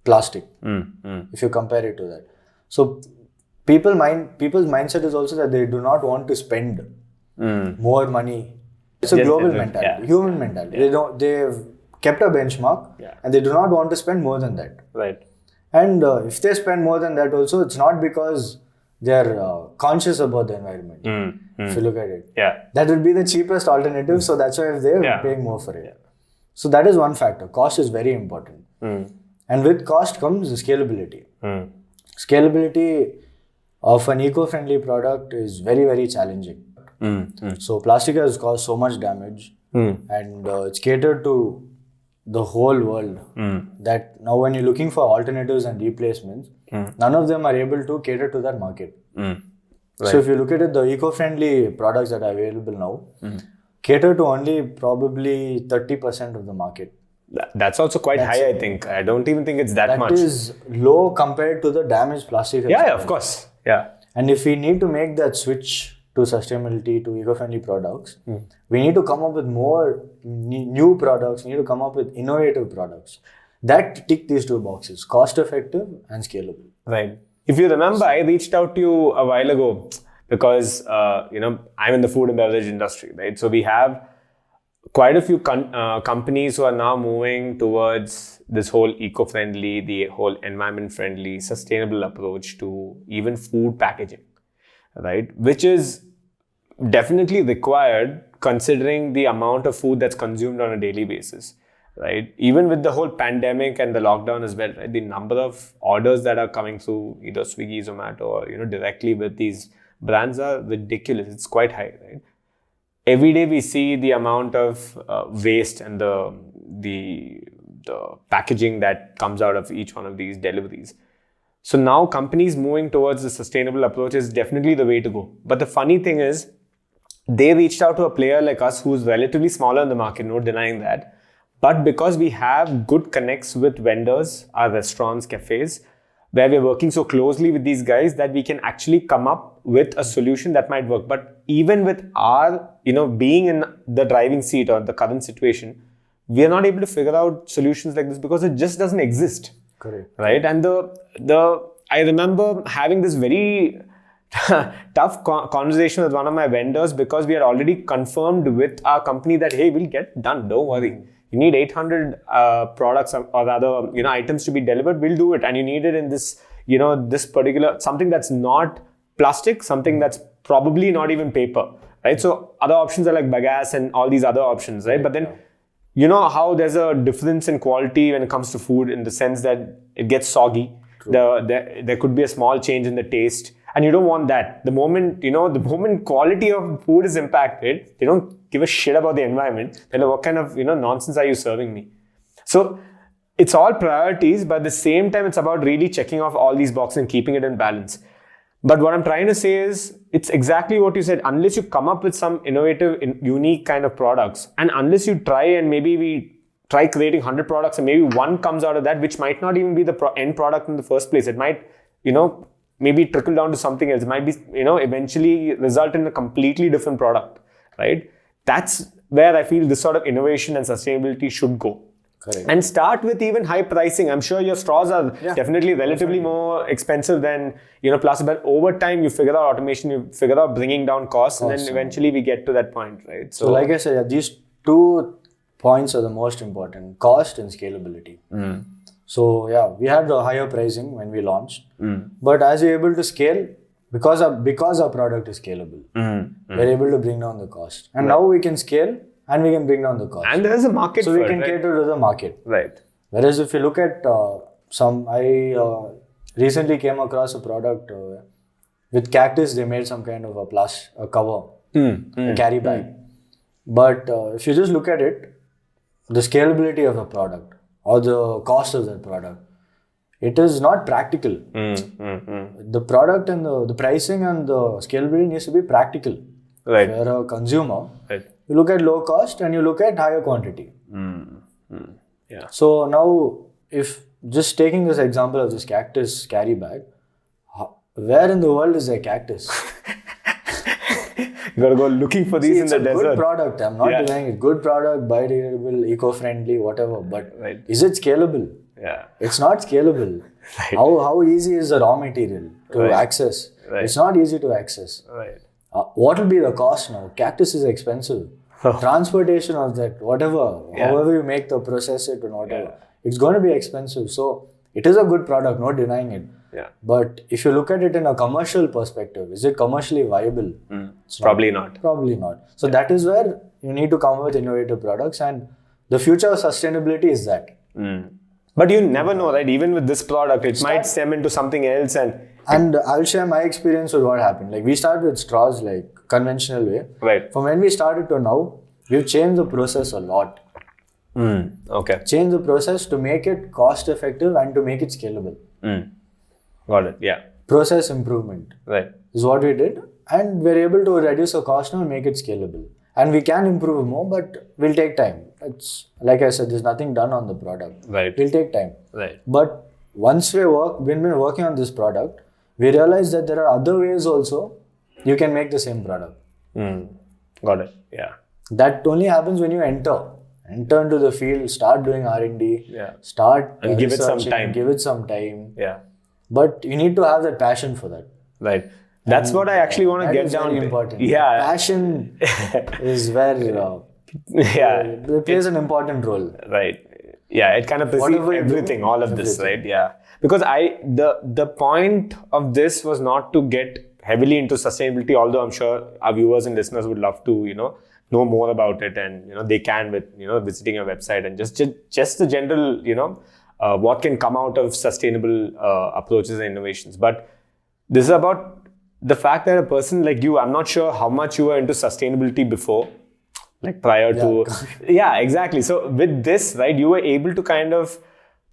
plastic. If you compare it to that. So people's mindset is also that they do not want to spend more money. It's a global mentality, human mentality. They've kept a benchmark and they do not want to spend more than that. Right. And if they spend more than that also, it's not because they're conscious about the environment. If you look at it. That would be the cheapest alternative, so that's why they're paying more for it. So that is one factor. Cost is very important. And with cost comes scalability. Scalability of an eco-friendly product is very, very challenging. So plastic has caused so much damage and it's catered to the whole world that now when you're looking for alternatives and replacements, none of them are able to cater to that market. So if you look at it, the eco-friendly products that are available now cater to only probably 30% of the market. That's also quite high, I think. I don't even think it's that much. That is low compared to the damage plastic has Yeah, of course. Yeah. And if we need to make that switch to sustainability, to eco-friendly products, we need to come up with more new products, we need to come up with innovative products that tick these 2 boxes, cost effective and scalable. Right. If you remember, I reached out to you a while ago because I'm in the food and beverage industry, right? So we have quite a few companies who are now moving towards this whole eco-friendly, the whole environment-friendly, sustainable approach to even food packaging, right? Which is definitely required considering the amount of food that's consumed on a daily basis, right? Even with the whole pandemic and the lockdown as well, right? The number of orders that are coming through either Swiggy, Zomato, or directly with these brands are ridiculous. It's quite high, right? Every day we see the amount of waste and the packaging that comes out of each one of these deliveries. So now companies moving towards the sustainable approach is definitely the way to go. But the funny thing is, they reached out to a player like us who's relatively smaller in the market, no denying that. But because we have good connects with vendors, our restaurants, cafes, where we're working so closely with these guys that we can actually come up with a solution that might work. But even with our, being in the driving seat or the current situation, we are not able to figure out solutions like this because it just doesn't exist. Correct. Right? And I remember having this very tough conversation with one of my vendors because we had already confirmed with our company that, hey, we'll get done, don't worry. You need 800 products or rather, items to be delivered, we'll do it. And you need it in this, this particular, something that's not plastic, something that's probably not even paper, right? So other options are like bagasse and all these other options, right? But then, you know how there's a difference in quality when it comes to food in the sense that it gets soggy. There could be a small change in the taste. And you don't want that. The moment quality of food is impacted, they don't give a shit about the environment. They're like, what kind of, nonsense are you serving me? So it's all priorities, but at the same time, it's about really checking off all these boxes and keeping it in balance. But what I'm trying to say is, it's exactly what you said. Unless you come up with some innovative, unique kind of products, and unless you try and maybe we try creating 100 products and maybe one comes out of that, which might not even be the end product in the first place. It might, maybe trickle down to something else. It might be, eventually result in a completely different product, right? That's where I feel this sort of innovation and sustainability should go. Correct. And start with even high pricing. I'm sure your straws are definitely relatively more expensive than, plastic, but over time you figure out automation, you figure out bringing down costs, and then eventually we get to that point, right? So like I said, these 2 points are the most important, cost and scalability. So we had the higher pricing when we launched, but as we're able to scale, because our product is scalable, we're able to bring down the cost. And now we can scale and we can bring down the cost. And there is a market so for we can it, right? cater to the market. Right. Whereas if you look at I recently came across a product with cactus, they made some kind of a cover, a carry bag. But if you just look at it, the scalability of the product or the cost of that product, it is not practical. The product and the pricing and the scalability needs to be practical. Right. If you're a consumer, Right. you look at low cost and you look at higher quantity. Yeah. So now, if just taking this example of this cactus carry bag, where in the world is a cactus? You gotta go looking for these in the desert. It's a good product. I'm not denying it. Good product, biodegradable, eco-friendly, whatever. But is it scalable? Yeah. It's not scalable. Right. How easy is the raw material to access? Right. It's not easy to access. Right. What will be the cost now? Cactus is expensive. Transportation of that, whatever, however you make the process it and whatever, it's going to be expensive. So it is a good product, not denying it. Yeah. But if you look at it in a commercial perspective, is it commercially viable? Probably not. Probably not. So that is where you need to come up with innovative products, and the future of sustainability is that. But you never know, right? Even with this product, it might stem into something else. And I'll share my experience with what happened. Like we started with straws, like conventional way. Right. From when we started to now, we've changed the process a lot. Okay. Change the process to make it cost effective and to make it scalable. Got it. Yeah. Process improvement Right. is what we did, and we're able to reduce the cost now and make it scalable. And we can improve more, but we'll take time. It's like I said, there's nothing done on the product. Right. We'll take time. Right. But once when we're working on this product, we realize that there are other ways also you can make the same product. Got it. Yeah. That only happens when you enter into the field, start doing R&D, start and give it some researching, time. Give it some time. Yeah. But you need to have that passion for that. Right. That's what I actually want to get down very to. important. Yeah. Passion is where it plays an important role. Right. Yeah, it kind of precedes everything, all of this, right? Yeah. Because the point of this was not to get heavily into sustainability, although I'm sure our viewers and listeners would love to, know more about it, and they can with visiting your website and just the general what can come out of sustainable approaches and innovations. But this is about the fact that a person like you, I'm not sure how much you were into sustainability before, like prior to exactly. So with this, right, you were able to kind of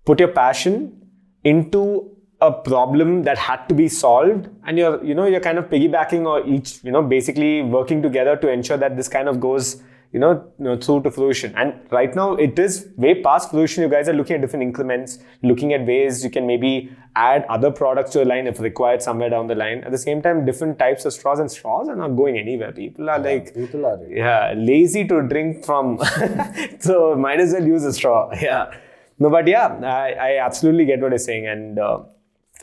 put your passion into a problem that had to be solved, and you're kind of piggybacking or each basically working together to ensure that this kind of goes through to fruition. And right now it is way past fruition. You guys are looking at different increments, looking at ways you can maybe add other products to a line if required somewhere down the line. At the same time, different types of straws, and straws are not going anywhere. People are lazy to drink from, so might as well use a straw. No, but I absolutely get what you're saying, and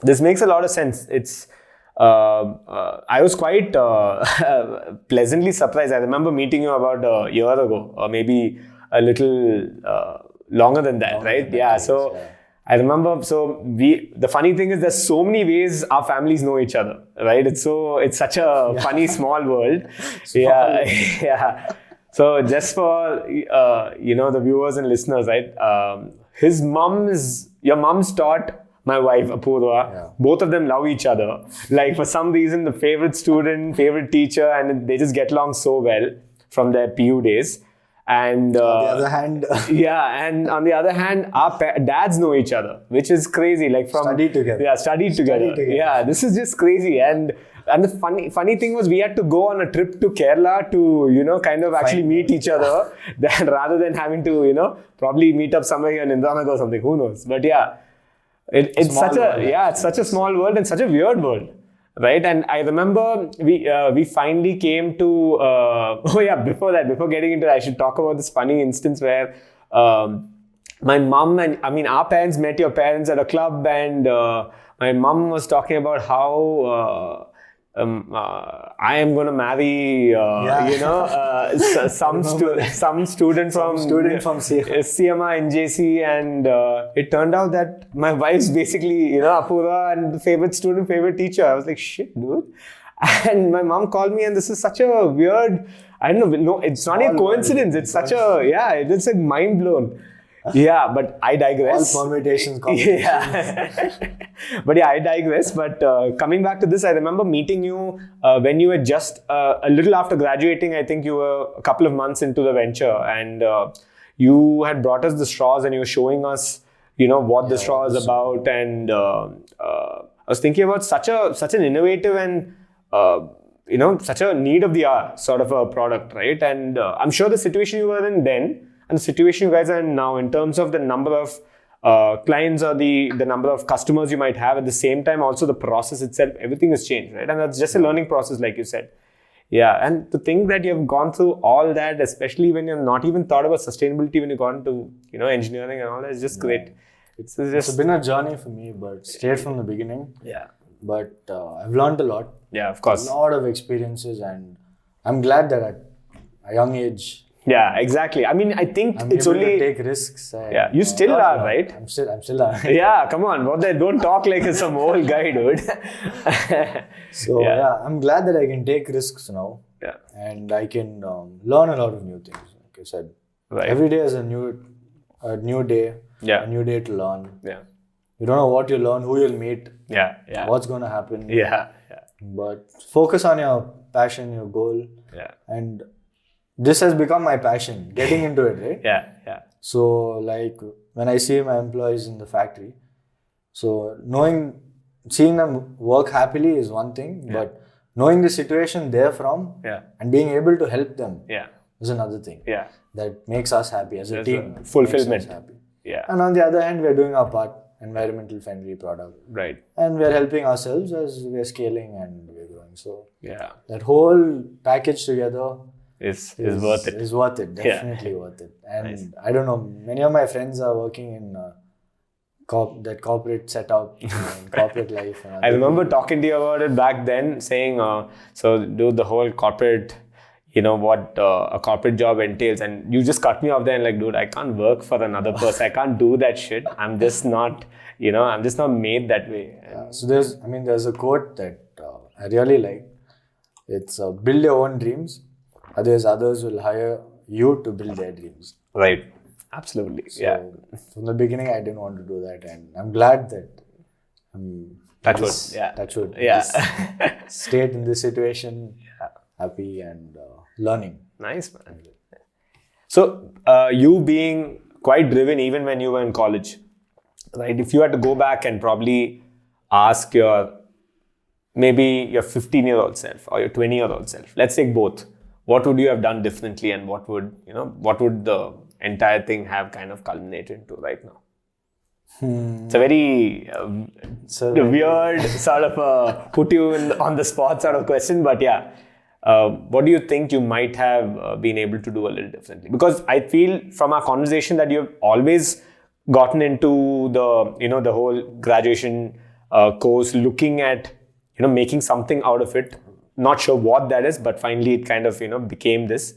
this makes a lot of sense. It's I was quite pleasantly surprised. I remember meeting you about a year ago, or maybe a little longer than that, right? So I remember. So the funny thing is, there's so many ways our families know each other, right? It's such a funny small world. Yeah. So just for the viewers and listeners, right? Your mom's taught my wife, Apurva, both of them love each other. Like, for some reason, the favorite student, favorite teacher, and they just get along so well from their PU days. And on the other hand, and on the other hand, our dads know each other, which is crazy. Like, studied together. Yeah, studied together. Yeah, this is just crazy. And the funny thing was, we had to go on a trip to Kerala to, kind of actually meet each other, rather than having to, probably meet up somewhere here in Indranagar or something. Who knows? But yeah. It's such a small world and such a weird world, right? And I remember we finally came to before getting into it, I should talk about this funny instance where my mom and our parents met your parents at a club, and my mom was talking about how I am going to marry some student from CMA NJC, and it turned out that my wife's basically Apura and the favorite student, favorite teacher. I was like, shit, dude. And my mom called me, and this is such a weird, I don't know, no, it's not a coincidence. It's such it's like mind blown. Yeah, but I digress. All permutations. But I digress. But coming back to this, I remember meeting you when you were just a little after graduating. I think you were a couple of months into the venture, and you had brought us the straws, and you were showing us, what the straw is about. And I was thinking about such an innovative and such a need of the hour sort of a product, right? And I'm sure the situation you were in then, and the situation you guys are in now, in terms of the number of clients or the number of customers you might have, at the same time also the process itself, everything has changed, right? And that's just a learning process, like you said. Yeah, and to think that you have gone through all that, especially when you've not even thought about sustainability when you got into engineering and all that, is just great. It's been a journey for me, but straight from the beginning. Yeah. But I've learned a lot. Yeah, of course. A lot of experiences, and I'm glad that at a young age. Yeah, exactly. I mean, I think it's able only to take risks. You still are, right? I'm still. Yeah, come on. Don't talk like some old guy, dude. So I'm glad that I can take risks now. Yeah. And I can learn a lot of new things. Like I said, every day is a new day. Yeah. A new day to learn. Yeah. You don't know what you learn, who you'll meet. Yeah. Yeah. What's going to happen. Yeah. But focus on your passion, your goal. Yeah. And this has become my passion, getting into it, right? Yeah. So, like, when I see my employees in the factory, so seeing them work happily is one thing, but knowing the situation they're from and being able to help them is another thing. Yeah. That makes us happy as a team. Fulfillment. Happy. Yeah. And on the other hand, we're doing our part, environmental friendly product. Right. And we're helping ourselves as we're scaling and we're growing. So, that whole package together is worth it. Is worth it. Definitely worth it. And I don't know, many of my friends are working in that corporate setup and corporate life. And I remember talking to you about it back then, saying, so do the whole corporate, what a corporate job entails. And you just cut me off there and like, dude, I can't work for another person. I can't do that shit. I'm just not, I'm just not made that way. So there's a quote that I really like. It's build your own dreams. Others will hire you to build their dreams. Right. Absolutely. So, from the beginning, I didn't want to do that, and I'm glad that Touchwood. Stayed in this situation, happy and learning. Nice, man. So, you being quite driven even when you were in college, right? If you had to go back and probably ask maybe your 15-year-old self or your 20-year-old self, let's take both. What would you have done differently, and what would the entire thing have kind of culminated into right now? It's a very weird sort of put you on the spot sort of question, but what do you think you might have been able to do a little differently? Because I feel from our conversation that you've always gotten into the whole graduation course, looking at making something out of it. Not sure what that is, but finally it kind of became this.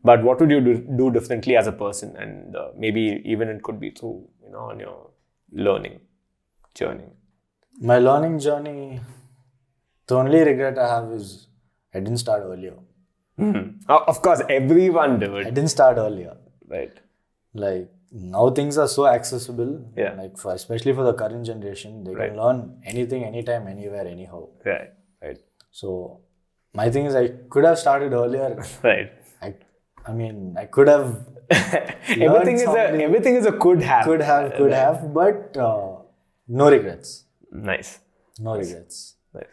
But what would you do differently as a person? And maybe even it could be through, on your learning journey. My learning journey, the only regret I have is I didn't start earlier. Mm-hmm. Of course, everyone did. I didn't start earlier. Right. Like now things are so accessible. Yeah. Like especially for the current generation, they can learn anything, anytime, anywhere, anyhow. Right. Right. So my thing is I could have started earlier. Right. I could have. Everything is a could have. Could have, but no regrets. Nice. No regrets. Nice.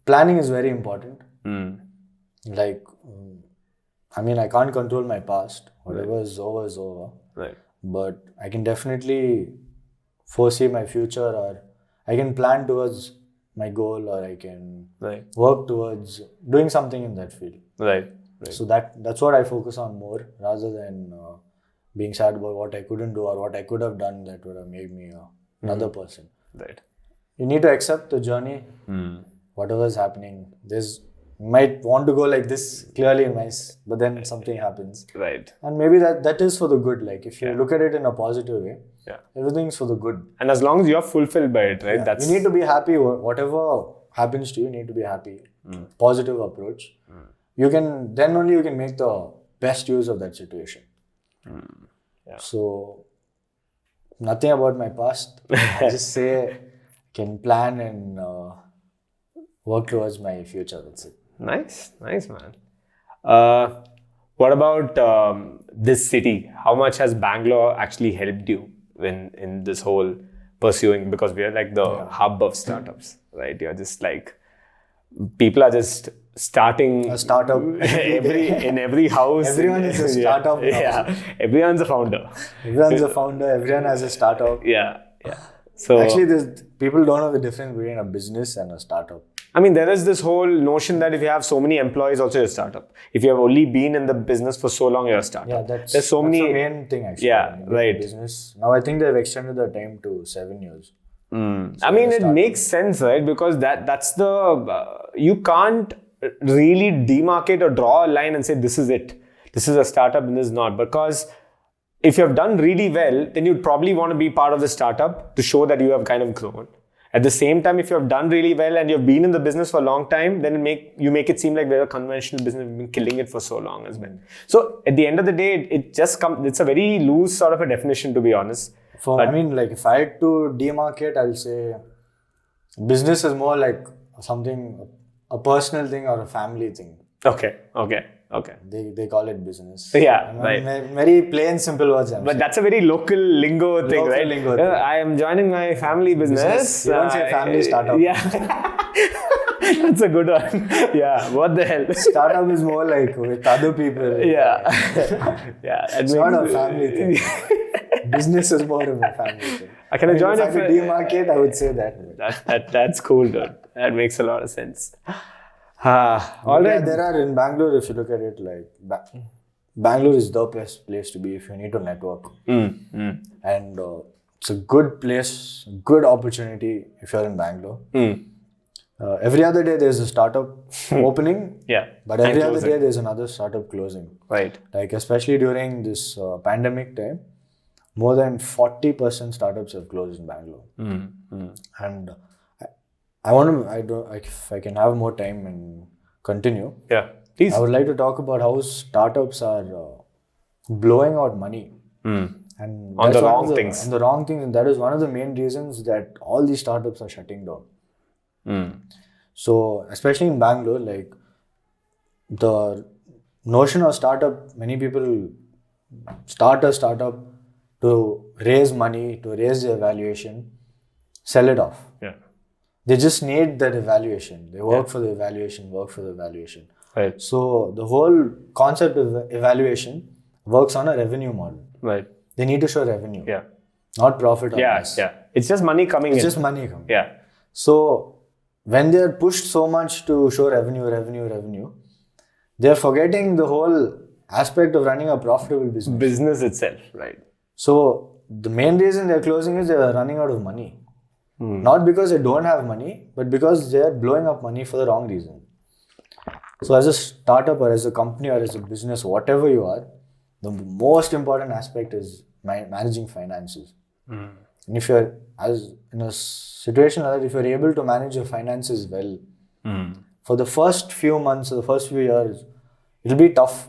Planning is very important. Mm. Like, I can't control my past. Whatever is over is over. Right. But I can definitely foresee my future, or I can plan towards my goal, or I can work towards doing something in that field. Right. So that's what I focus on more, rather than being sad about what I couldn't do or what I could have done that would have made me another person. Right. You need to accept the journey, whatever is happening. You might want to go like this, clearly nice, but then something happens. Right. And maybe that is for the good. Like if you look at it in a positive way, everything's for the good. And as long as you're fulfilled by it, right? You need to be happy. Whatever happens to you, you need to be happy. Positive approach. You can make the best use of that situation. So nothing about my past. I just say I can plan and work towards my future. That's it. Nice, man. What about this city? How much has Bangalore actually helped you in this whole pursuing? Because we are like the hub of startups, right? You're just like, people are just starting a startup in every house. Everyone is a startup now. Yeah, everyone's a founder. Everyone has a startup. Yeah. So actually, people don't know the difference between a business and a startup. There is this whole notion that if you have so many employees, also you're a startup. If you have only been in the business for so long, you're a startup. Yeah, that's the main thing actually. Yeah, right. Business. Now I think they've extended the time to 7 years. So it makes sense, right? Because that's you can't really demarcate or draw a line and say this is it. This is a startup and this is not. Because if you have done really well, then you'd probably want to be part of the startup to show that you have kind of grown. At the same time, if you have done really well and you've been in the business for a long time, then you make it seem like we're a conventional business. We've been killing it for so long as well. So at the end of the day, it's a very loose sort of a definition, to be honest. If I had to demarcate, I'll say business is more like something, a personal thing or a family thing. Okay. They call it business. Yeah, right. Very plain, simple words. But that's a very local lingo thing, right? Lingo thing. I am joining my family business. You don't say family startup. Yeah. That's a good one. Yeah, what the hell? Startup is more like with other people. Yeah. It's not a family thing. Business is more of a family thing. If I demarcate, I would say that. That's cool, dude. That makes a lot of sense. All right. There are in Bangalore, if you look at it, like Bangalore is the best place to be if you need to network. Mm. And it's a good place, good opportunity if you're in Bangalore. Every other day there's a startup opening, but every other day there's another startup closing. Right. Like especially during this pandemic time, more than 40% startups have closed in Bangalore. And if I can have more time and continue. Yeah, please. I would like to talk about how startups are blowing out money. And on the wrong things. On the wrong things. And that is one of the main reasons that all these startups are shutting down. So, especially in Bangalore, like the notion of startup, many people start a startup to raise money, to raise their valuation, sell it off. They just need that evaluation. They work for the evaluation, Right. So, the whole concept of evaluation works on a revenue model. Right. They need to show revenue. Not profit or loss. It's just money coming in. It's just money coming. So, when they are pushed so much to show revenue, they are forgetting the whole aspect of running a profitable business. Business itself, right. So, the main reason they are closing is they are running out of money. Not because they don't have money, but because they are blowing up money for the wrong reason. So, as a startup or as a company or as a business, whatever you are, the most important aspect is managing finances. And if you're in a situation like that, if you're able to manage your finances well, for the first few months or the first few years, it'll be tough.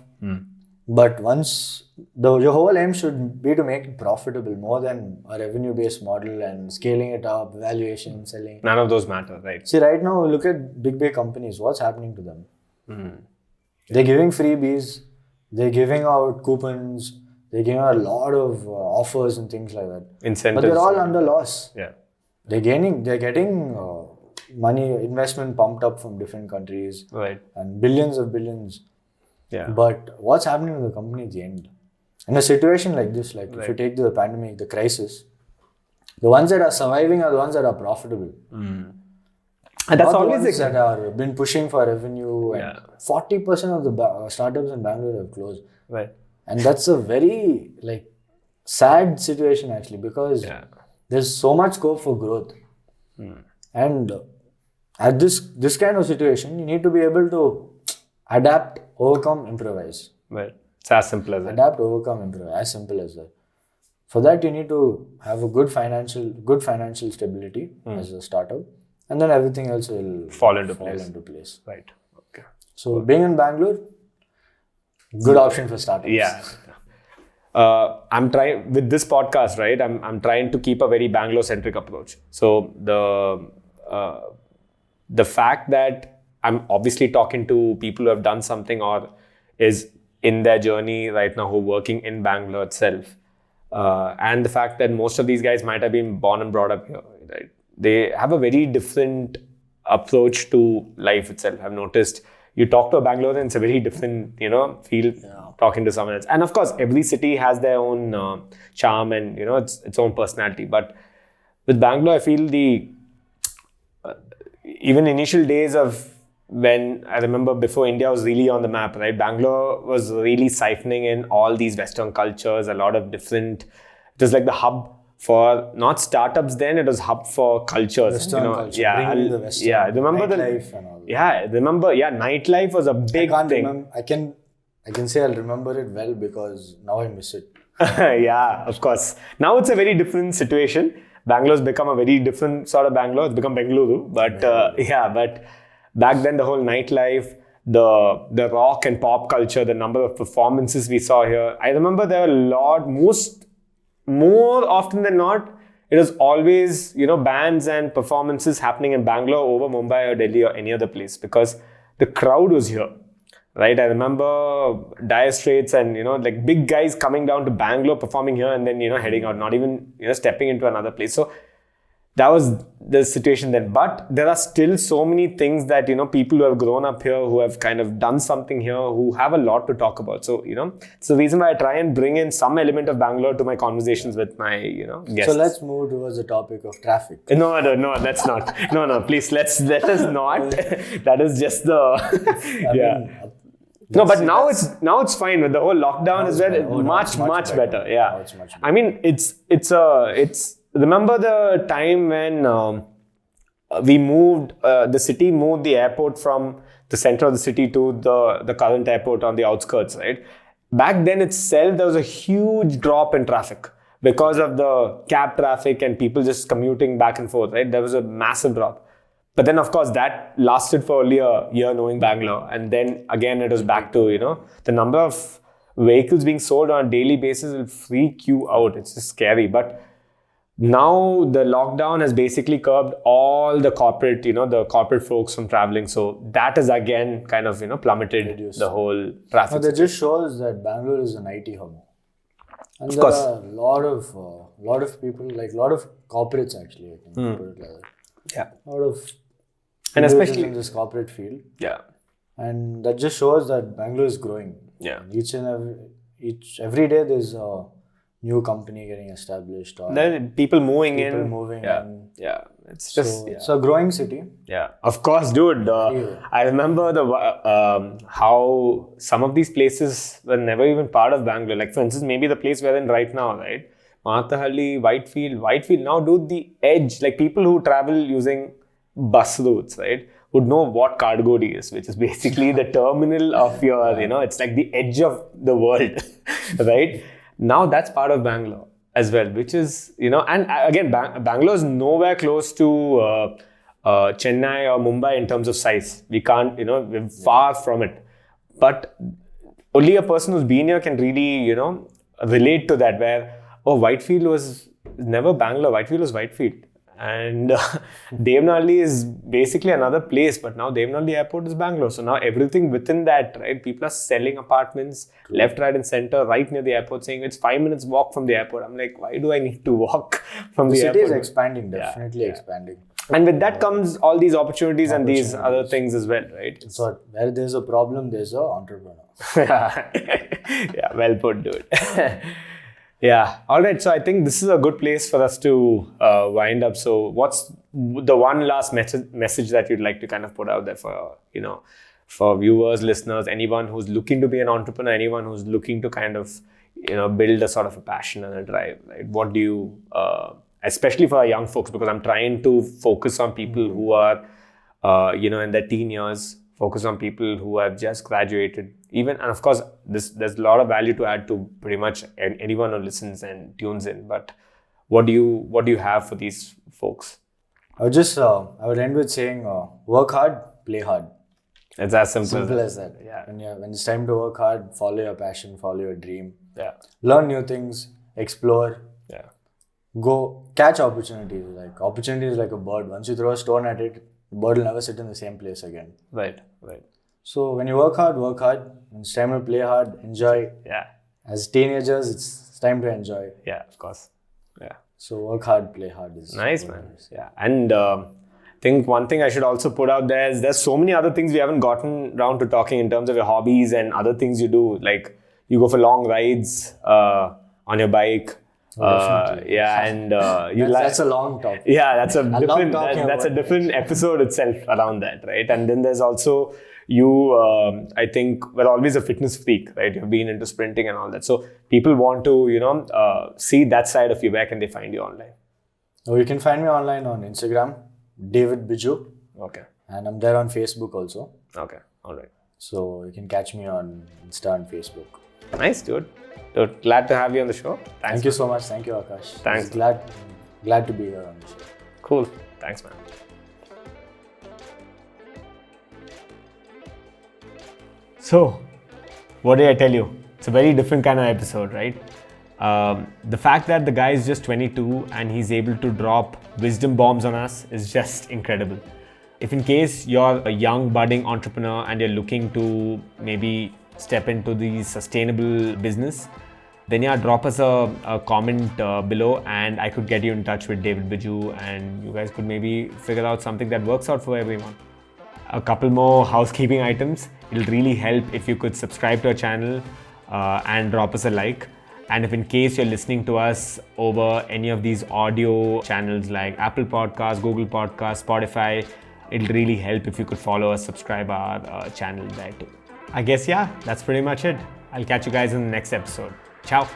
But once your whole aim should be to make it profitable more than a revenue-based model and scaling it up, valuation, selling. None of those matter, right? See, right now, look at big companies. What's happening to them? They're giving freebies. They're giving out coupons. They're giving out a lot of offers and things like that. Incentives. But they're all under loss. They're getting money, investment pumped up from different countries. Right. And billions of billions. But what's happening to the company at the end? In a situation like this, like if you take the pandemic, the crisis, the ones that are surviving are the ones that are profitable. And that's not always the ones that have been pushing for revenue. And 40% of the startups in Bangalore have closed. Right. And that's a very sad situation actually, because there's so much scope for growth. And at this kind of situation, you need to be able to adapt, overcome, improvise. Right. It's as simple as that. Adapt, overcome, improvise. As simple as that. For that, you need to have a good financial stability as a startup, and then everything else will fall into place. Right. Okay. So being in Bangalore, good option for startups. I'm trying with this podcast, right? I'm trying to keep a very Bangalore-centric approach. So the fact that I'm obviously talking to people who have done something or is in their journey right now who are working in Bangalore itself, and the fact that most of these guys might have been born and brought up here, right? They have a very different approach to life itself. I've noticed you talk to a Bangalorean, it's a very different, feel talking to someone else. And of course, every city has their own charm and, its own personality. But with Bangalore, I feel even initial days of when I remember before India was really on the map, right? Bangalore was really siphoning in all these Western cultures, a lot of different, it was like the hub for not startups then, it was hub for cultures. Western culture, bringing the Western nightlife and all that. Nightlife was a big thing. I can say I'll remember it well because now I miss it. Of course. Now it's a very different situation. Bangalore's become a very different sort of Bangalore. It's become Bengaluru. But but back then the whole nightlife, the rock and pop culture, the number of performances we saw here. I remember there were a lot, more often than not, it was always, bands and performances happening in Bangalore over Mumbai or Delhi or any other place because the crowd was here, right? I remember Dire Straits and, like big guys coming down to Bangalore, performing here and then, heading out, not even, stepping into another place. So that was the situation then. But there are still so many things that, people who have grown up here, who have kind of done something here, who have a lot to talk about. So, it's the reason why I try and bring in some element of Bangalore to my conversations with my, guests. So let's move towards the topic of traffic. No, let's not. No, please, let us not. That is just the, No, but now it's fine with the whole lockdown as well. Much better. Yeah. Now it's much better. I mean, it's remember the time when we moved, the city moved the airport from the center of the city to the current airport on the outskirts, right? Back then itself, there was a huge drop in traffic because of the cab traffic and people just commuting back and forth, right? There was a massive drop. But then, of course, that lasted for only a year knowing Bangalore. And then again, it was back to, the number of vehicles being sold on a daily basis will freak you out. It's just scary. But now the lockdown has basically curbed all the corporate, the corporate folks from traveling. So that has again kind of, plummeted the whole traffic. That just shows that Bangalore is an IT hub. And there are a lot of people, like a lot of corporates actually, I can put it like that. Yeah. A lot of and especially in this corporate field. Yeah. And that just shows that Bangalore is growing. Yeah. Every day there's a new company getting established, or then people moving in. Yeah. It's just it's a growing city. Yeah, of course, dude. I remember how some of these places were never even part of Bangalore. Like, for instance, maybe the place we're in right now, right? Mahathahalli, Whitefield. Now, dude, the edge, like people who travel using bus routes, right, would know what Kadgodi is, which is basically the terminal of your, it's like the edge of the world, right? Now that's part of Bangalore as well, which is, and again, Bangalore is nowhere close to Chennai or Mumbai in terms of size. We can't, we're far from it. But only a person who's been here can really, relate to that, where, Whitefield was never Bangalore, Whitefield was Whitefield. And Devnalli is basically another place, but now Devnalli airport is Bangalore. So now everything within that, right? People are selling apartments left, right and center right near the airport, saying it's 5 minutes walk from the airport. I'm like, why do I need to walk from the airport? The city is expanding, definitely expanding. And with that comes all these opportunities and these other things as well, right? So where there's a problem, there's an entrepreneur. Yeah, well put, dude. Yeah. All right. So I think this is a good place for us to wind up. So what's the one last message that you'd like to kind of put out there for, for viewers, listeners, anyone who's looking to be an entrepreneur, anyone who's looking to kind of, build a sort of a passion and a drive, right? What do you, especially for our young folks, because I'm trying to focus on people who are, in their teen years, focus on people who have just graduated. And of course, there's a lot of value to add to pretty much anyone who listens and tunes in. But what do you have for these folks? I would end with saying, work hard, play hard. It's as simple as that. Yeah. When it's time to work hard, follow your passion, follow your dream. Yeah. Learn new things, explore. Yeah. Go catch opportunities. Like opportunity is like a bird. Once you throw a stone at it, the bird will never sit in the same place again. Right. So when you work hard. When it's time to play hard, enjoy. Yeah. As teenagers, it's time to enjoy. Yeah, of course. Yeah. So work hard, play hard is nice, man. Yeah. And I think one thing I should also put out there is there's so many other things we haven't gotten around to talking in terms of your hobbies and other things you do. Like you go for long rides on your bike. And that's a long topic. Yeah, that's a different episode itself around that, right? And then there's also you. I think we're always a fitness freak, right? You've been into sprinting and all that, so people want to see that side of you. Where can they find you online? Oh, you can find me online on Instagram, David Biju. Okay. And I'm there on Facebook also. Okay. All right. So you can catch me on Insta and Facebook. Nice, dude. Glad to have you on the show. Thank you so much. Thank you, Akash. Thanks. Glad to be here on the show. Cool. Thanks, man. So, what did I tell you? It's a very different kind of episode, right? The fact that the guy is just 22 and he's able to drop wisdom bombs on us is just incredible. If in case you're a young budding entrepreneur and you're looking to maybe step into the sustainable business, then yeah, drop us a comment below and I could get you in touch with David Biju and you guys could maybe figure out something that works out for everyone. A couple more housekeeping items. It'll really help if you could subscribe to our channel and drop us a like. And if in case you're listening to us over any of these audio channels like Apple Podcasts, Google Podcasts, Spotify, it'll really help if you could follow us, subscribe our channel there too. I guess, yeah, that's pretty much it. I'll catch you guys in the next episode. Ciao.